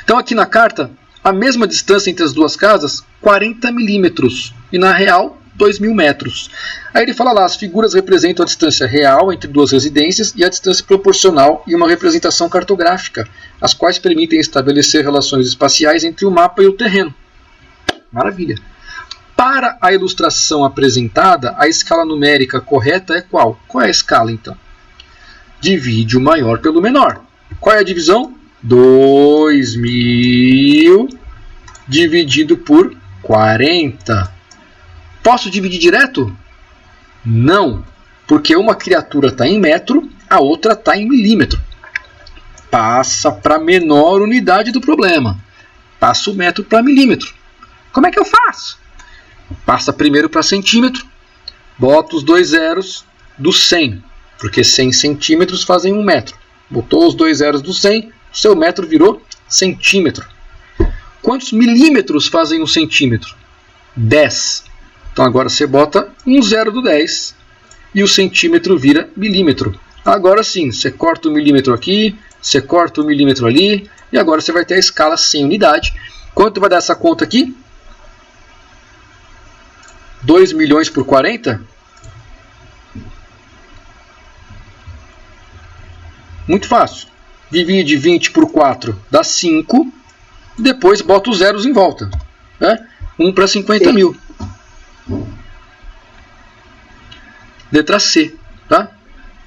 Então, aqui na carta, a mesma distância entre as duas casas, 40 milímetros. E na real, 2.000 metros. Aí ele fala lá, as figuras representam a distância real entre duas residências e a distância proporcional e uma representação cartográfica, as quais permitem estabelecer relações espaciais entre o mapa e o terreno. Maravilha! Para a ilustração apresentada, a escala numérica correta é qual? Qual é a escala, então? Divide o maior pelo menor. Qual é a divisão? 2.000 dividido por 40. Posso dividir direto? Não, porque uma criatura está em metro, a outra está em milímetro. Passa para a menor unidade do problema. Passa o metro para milímetro. Como é que eu faço? Passa primeiro para centímetro, bota os 2 zeros do 100, porque 100 centímetros fazem 1 metro. Botou os 2 zeros do 100, o seu metro virou centímetro. Quantos milímetros fazem 1 centímetro? 10. Então agora você bota um zero do 10 e o centímetro vira milímetro. Agora sim, você corta o milímetro aqui, você corta o milímetro ali, e agora você vai ter a escala sem unidade. Quanto vai dar essa conta aqui? 2 milhões por 40? Muito fácil. Divide 20 por 4, dá 5. Depois bota os zeros em volta. Né? 1 para 50 mil. Letra C. Tá?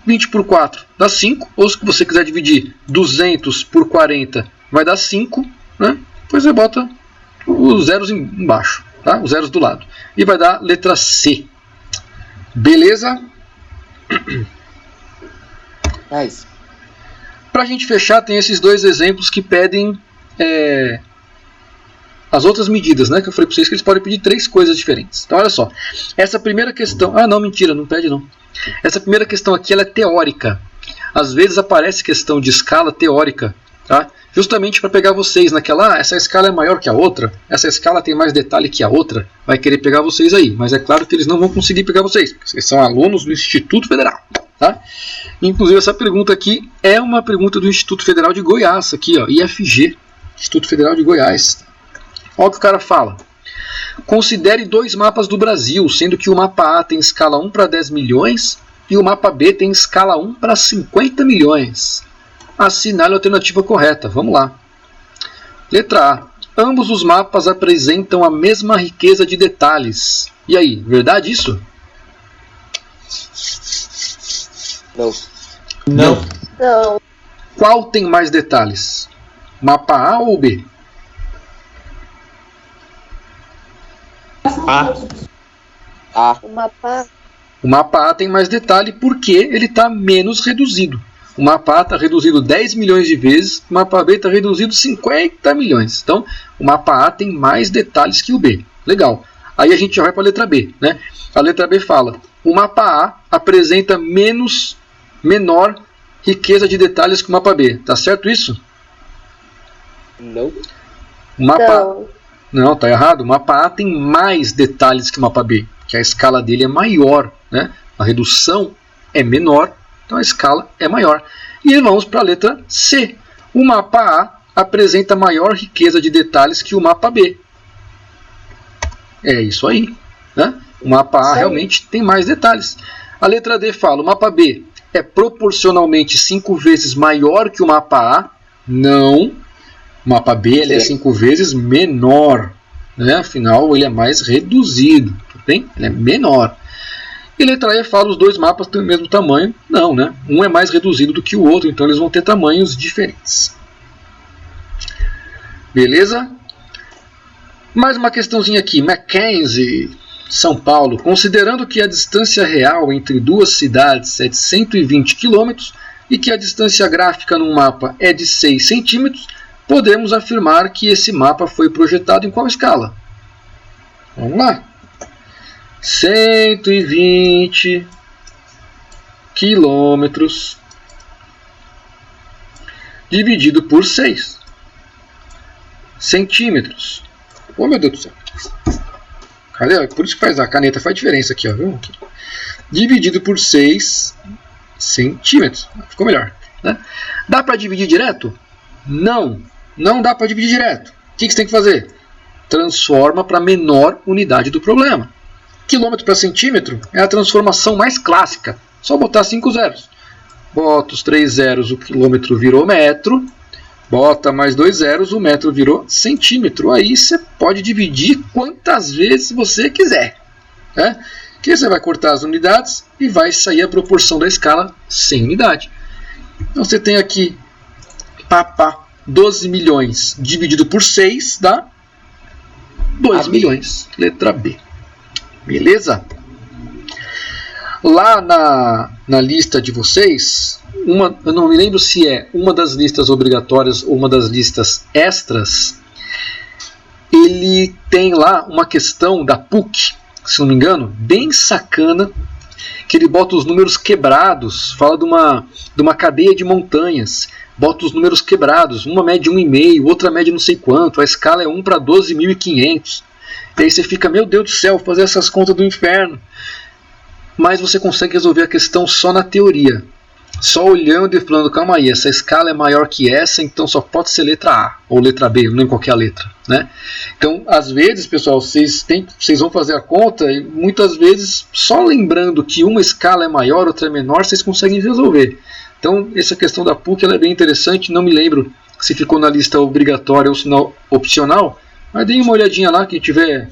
20 por 4 dá 5. Ou se você quiser dividir 200 por 40, vai dar 5. Né? Depois você bota os zeros embaixo. Tá? Os zeros do lado. E vai dar letra C. Beleza? Nice. Para a gente fechar, tem esses dois exemplos que pedem as outras medidas, né? Que eu falei para vocês que eles podem pedir 3 coisas diferentes. Então, olha só. Essa primeira questão... Ah, não, mentira, não pede não. Essa primeira questão aqui ela é teórica. Às vezes aparece questão de escala teórica. Tá? Justamente para pegar vocês naquela... essa escala é maior que a outra. Essa escala tem mais detalhe que a outra. Vai querer pegar vocês aí. Mas é claro que eles não vão conseguir pegar vocês. Porque vocês são alunos do Instituto Federal. Tá? Inclusive essa pergunta aqui é uma pergunta do Instituto Federal de Goiás, aqui, ó, IFG, Instituto Federal de Goiás. Olha o que o cara fala. Considere 2 mapas do Brasil, sendo que o mapa A tem escala 1 para 10 milhões e o mapa B tem escala 1 para 50 milhões. Assinale a alternativa correta. Vamos lá. Letra A. Ambos os mapas apresentam a mesma riqueza de detalhes. E aí, verdade isso? Não. Não. Não. Qual tem mais detalhes? Mapa A ou B? A. O mapa O mapa A tem mais detalhe porque ele está menos reduzido. O mapa A está reduzido 10 milhões de vezes, o mapa B está reduzido 50 milhões. Então, o mapa A tem mais detalhes que o B. Legal. Aí a gente já vai para a letra B. Né? A letra B fala, o mapa A apresenta menor riqueza de detalhes que o mapa B. Tá certo isso? Não. O mapa... Não, tá errado. O mapa A tem mais detalhes que o mapa B, que a escala dele é maior, né? A redução é menor, então a escala é maior. E vamos para a letra C. O mapa A apresenta maior riqueza de detalhes que o mapa B. É isso aí, né? O mapa A realmente tem mais detalhes. A letra D fala, o mapa B é proporcionalmente 5 vezes maior que o mapa A. Não. O mapa B ele é 5 vezes menor, né? Afinal, ele é mais reduzido, tudo bem? Ele é menor. E a letra E fala os dois mapas têm o mesmo tamanho. Não, né? Um é mais reduzido do que o outro, então eles vão ter tamanhos diferentes. Beleza? Mais uma questãozinha aqui. Mackenzie, São Paulo. Considerando que a distância real entre duas cidades é de 120 km e que a distância gráfica num mapa é de 6 centímetros, podemos afirmar que esse mapa foi projetado em qual escala? Vamos lá. 120 quilômetros dividido por 6 centímetros. Oh, meu Deus do céu. Cadê? Por isso que faz a caneta faz diferença aqui, ó, viu? Aqui. Dividido por 6 centímetros. Ficou melhor, né? Dá para dividir direto? Não. Não dá para dividir direto. O que você tem que fazer? Transforma para a menor unidade do problema. Quilômetro para centímetro é a transformação mais clássica. Só botar 5 zeros. Bota os 3 zeros, o quilômetro virou metro. Bota mais 2 zeros, o metro virou centímetro. Aí você pode dividir quantas vezes você quiser. Né? Que você vai cortar as unidades e vai sair a proporção da escala sem unidade. Então você tem aqui 12 milhões dividido por 6 dá 2 milhões. Letra B. Beleza? Lá na lista de vocês, eu não me lembro se é uma das listas obrigatórias ou uma das listas extras, ele tem lá uma questão da PUC, se não me engano, bem sacana, que ele bota os números quebrados, fala de uma cadeia de montanhas, bota os números quebrados, uma mede 1,5, outra mede não sei quanto, a escala é 1 para 12.500. E aí você fica, meu Deus do céu, fazer essas contas do inferno. Mas você consegue resolver a questão só na teoria. Só olhando e falando, calma aí, essa escala é maior que essa, então só pode ser letra A ou letra B, não lembro qual que é a letra. Né? Então, às vezes, pessoal, vocês vão fazer a conta e muitas vezes, só lembrando que uma escala é maior, outra é menor, vocês conseguem resolver. Então, essa questão da PUC ela é bem interessante, não me lembro se ficou na lista obrigatória ou se não opcional, mas deem uma olhadinha lá, quem tiver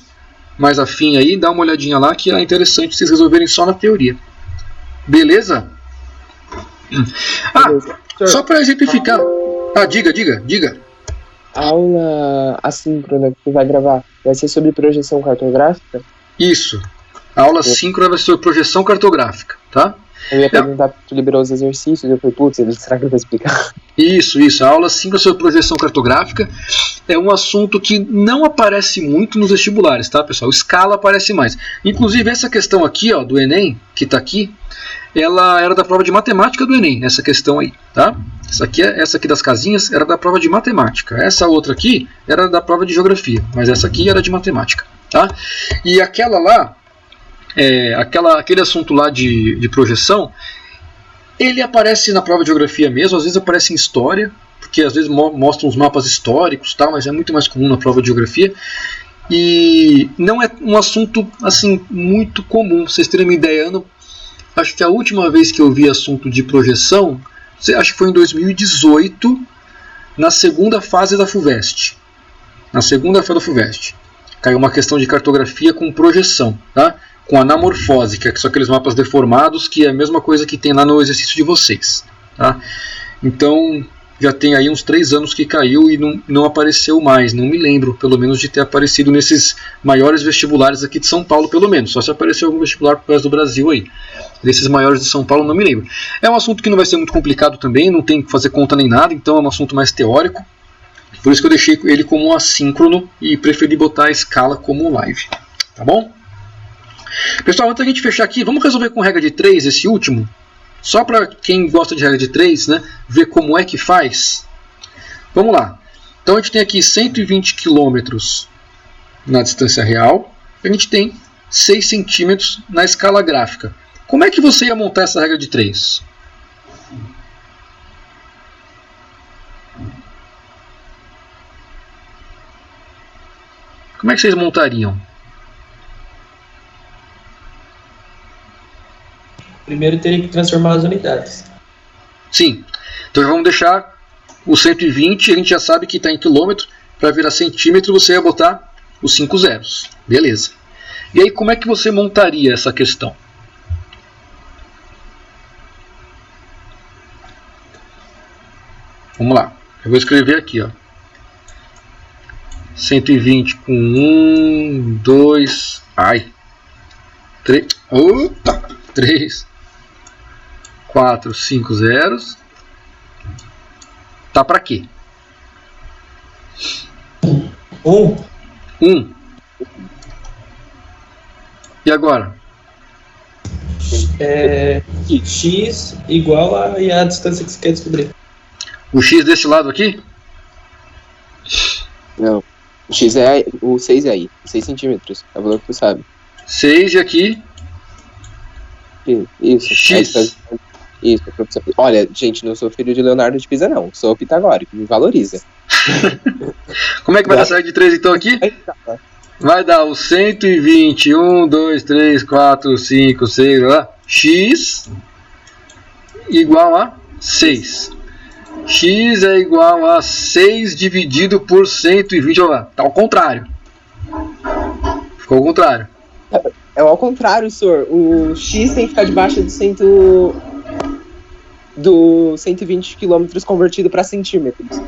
mais afim aí, dá uma olhadinha lá que é interessante vocês resolverem só na teoria. Beleza? Só para exemplificar. Diga. A aula assíncrona que tu vai gravar vai ser sobre projeção cartográfica? Isso. A aula assíncrona vai ser sobre projeção cartográfica, tá? Eu ia perguntar porque tu liberou os exercícios, eu falei, putz, será que ele vai explicar? Isso. A aula assíncrona sobre projeção cartográfica é um assunto que não aparece muito nos vestibulares, tá, pessoal? Escala aparece mais. Inclusive, essa questão aqui, ó, do Enem, que está aqui, ela era da prova de matemática do Enem, essa questão aí, tá? Essa aqui das casinhas era da prova de matemática. Essa outra aqui era da prova de geografia, mas essa aqui era de matemática, tá? E aquela lá, aquele assunto lá de projeção, ele aparece na prova de geografia mesmo, às vezes aparece em história, porque às vezes mostram os mapas históricos, tá? Mas é muito mais comum na prova de geografia. E não é um assunto assim muito comum, pra vocês terem uma ideia. Acho que a última vez que eu vi assunto de projeção, acho que foi em 2018, na segunda fase da FUVEST. Caiu uma questão de cartografia com projeção, tá? Com anamorfose, que são aqueles mapas deformados, que é a mesma coisa que tem lá no exercício de vocês. Tá? Então, já tem aí uns 3 anos que caiu e não apareceu mais. Não me lembro, pelo menos, de ter aparecido nesses maiores vestibulares aqui de São Paulo, pelo menos. Só se apareceu algum vestibular por causa do Brasil aí. Desses maiores de São Paulo, não me lembro. É um assunto que não vai ser muito complicado também, não tem que fazer conta nem nada, então é um assunto mais teórico. Por isso que eu deixei ele como assíncrono e preferi botar a escala como live. Tá bom? Pessoal, antes da gente fechar aqui, vamos resolver com regra de 3 esse último? Só para quem gosta de regra de 3, né, ver como é que faz. Vamos lá. Então a gente tem aqui 120 km na distância real. A gente tem 6 centímetros na escala gráfica. Como é que você ia montar essa regra de 3? Como é que vocês montariam? Primeiro teria que transformar as unidades. Sim. Então já vamos deixar o 120, a gente já sabe que está em quilômetro. Para virar centímetro você ia botar os 5 zeros. Beleza. E aí como é que você montaria essa questão? Vamos lá. Eu vou escrever aqui, ó. 120 com 1, 2, 3, 3, 4, 5 zeros. Tá para quê? 1. E agora? X igual a distância que você quer descobrir. O x desse lado aqui? Não. O 6 é aí. 6 centímetros. É o valor que tu sabe. 6 e aqui? Isso. X. Isso, professor. Olha, gente, não sou filho de Leonardo de Pisa, não. Sou pitagórico. Me valoriza. Como é que vai dar essa regra de 3 então aqui? Vai dar o 120, 1, 2, 3, 4, 5, 6, lá. X igual a 6. X é igual a 6 dividido por 120. Olha lá, tá ao contrário. Ficou ao contrário. É ao contrário, senhor. O X tem que ficar debaixo do 120 km convertido para centímetros.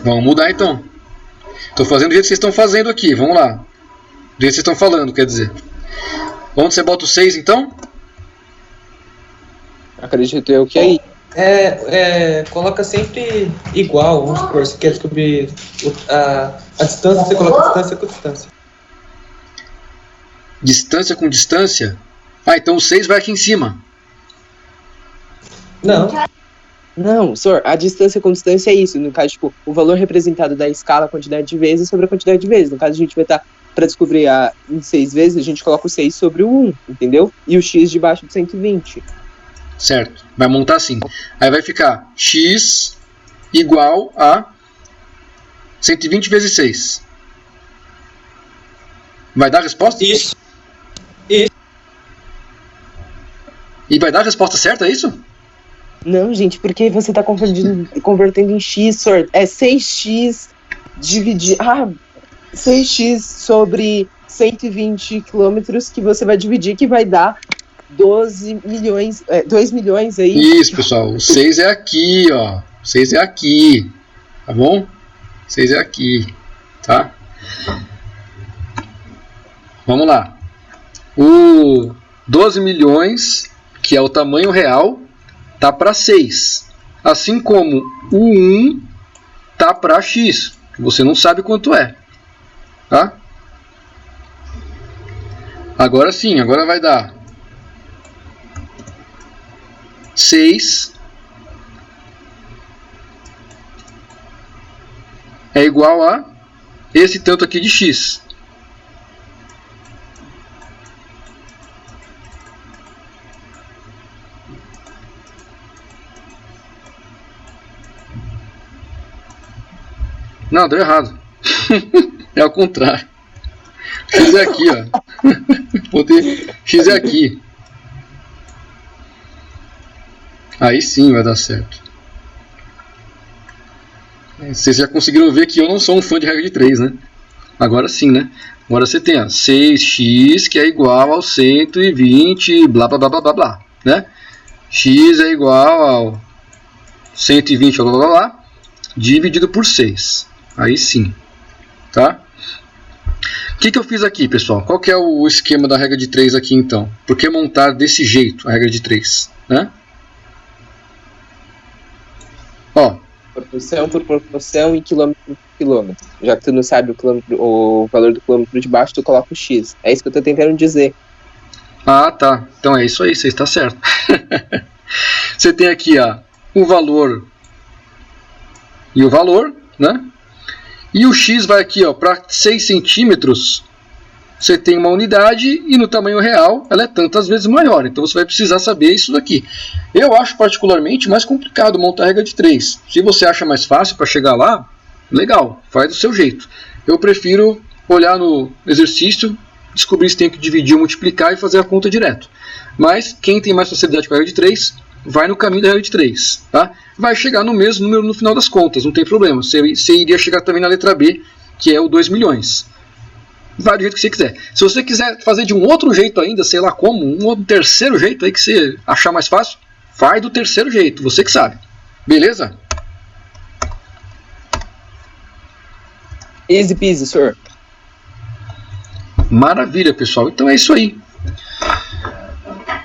Vamos mudar então. Estou fazendo do jeito que vocês estão fazendo aqui. Vamos lá. Do jeito que vocês estão falando, quer dizer. Onde você bota o 6 então? Acredito eu que é aí. Coloca sempre igual, vamos supor, você quer descobrir a distância, você coloca distância com distância. Distância com distância? Ah, então o 6 vai aqui em cima. Não, senhor, a distância com distância é isso. No caso, tipo, o valor representado da escala, a quantidade de vezes sobre a quantidade de vezes. No caso, a gente vai estar, para descobrir em 6 vezes, a gente coloca o 6 sobre o 1, entendeu? E o x debaixo de 120. Certo, vai montar assim. Aí vai ficar x igual a 120 vezes 6. Vai dar a resposta? Isso. E vai dar a resposta certa, é isso? Não, gente, porque você está convertendo em x, senhor. É 6x dividir... 6x sobre 120 quilômetros que você vai dividir, que vai dar 12 milhões, 2 milhões aí. Isso, pessoal. O 6 é aqui, ó. O 6 é aqui. Tá bom? O 6 é aqui. Tá? Vamos lá. O 12 milhões, que é o tamanho real, tá para 6. Assim como o 1 tá para x. Você não sabe quanto é. Tá? Agora sim, agora vai dar 6 é igual a esse tanto aqui de x. Não, deu errado. É ao contrário. X é aqui, ó. X é aqui. Aí sim vai dar certo. Vocês já conseguiram ver que eu não sou um fã de regra de 3, né? Agora sim, né? Agora você tem, ó, 6x que é igual ao 120, blá blá blá blá blá blá, né? X é igual ao 120, blá blá blá blá, dividido por 6. Aí sim, tá? O que eu fiz aqui, pessoal? Qual que é o esquema da regra de 3 aqui, então? Por que montar desse jeito a regra de 3? Né? Ó. Proporção por proporção e quilômetro por quilômetro. Já que tu não sabe o valor do quilômetro de baixo, tu coloca o X. É isso que eu tô tentando dizer. Ah, tá. Então é isso aí, você está certo. Você tem aqui ó, o valor e o valor, né? E o X vai aqui para 6 centímetros. Você tem uma unidade e no tamanho real ela é tantas vezes maior. Então você vai precisar saber isso daqui. Eu acho particularmente mais complicado montar a regra de 3. Se você acha mais fácil para chegar lá, legal, faz do seu jeito. Eu prefiro olhar no exercício, descobrir se tem que dividir ou multiplicar e fazer a conta direto. Mas quem tem mais facilidade com a regra de 3, vai no caminho da regra de 3. Tá? Vai chegar no mesmo número no final das contas, não tem problema. Você iria chegar também na letra B, que é o 2 milhões. Vai do jeito que você quiser. Se você quiser fazer de um outro jeito ainda, sei lá como, um terceiro jeito aí que você achar mais fácil, faz do terceiro jeito, você que sabe. Beleza? Easy peasy, senhor. Maravilha, pessoal. Então é isso aí.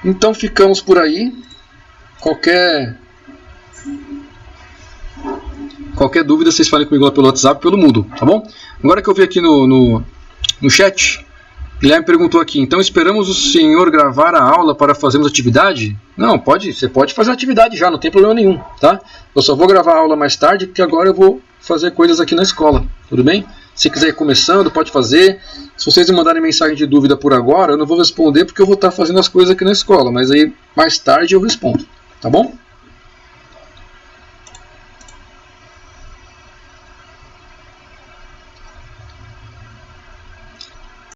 Então ficamos por aí. Qualquer dúvida, vocês falem comigo lá pelo WhatsApp, pelo Moodle, tá bom? Agora que eu vi aqui no chat, Guilherme perguntou aqui, então esperamos o senhor gravar a aula para fazermos atividade? Não, você pode fazer atividade já, não tem problema nenhum, tá? Eu só vou gravar a aula mais tarde, porque agora eu vou fazer coisas aqui na escola, tudo bem? Se quiser ir começando, pode fazer. Se vocês me mandarem mensagem de dúvida por agora, eu não vou responder porque eu vou estar fazendo as coisas aqui na escola, mas aí mais tarde eu respondo, tá bom?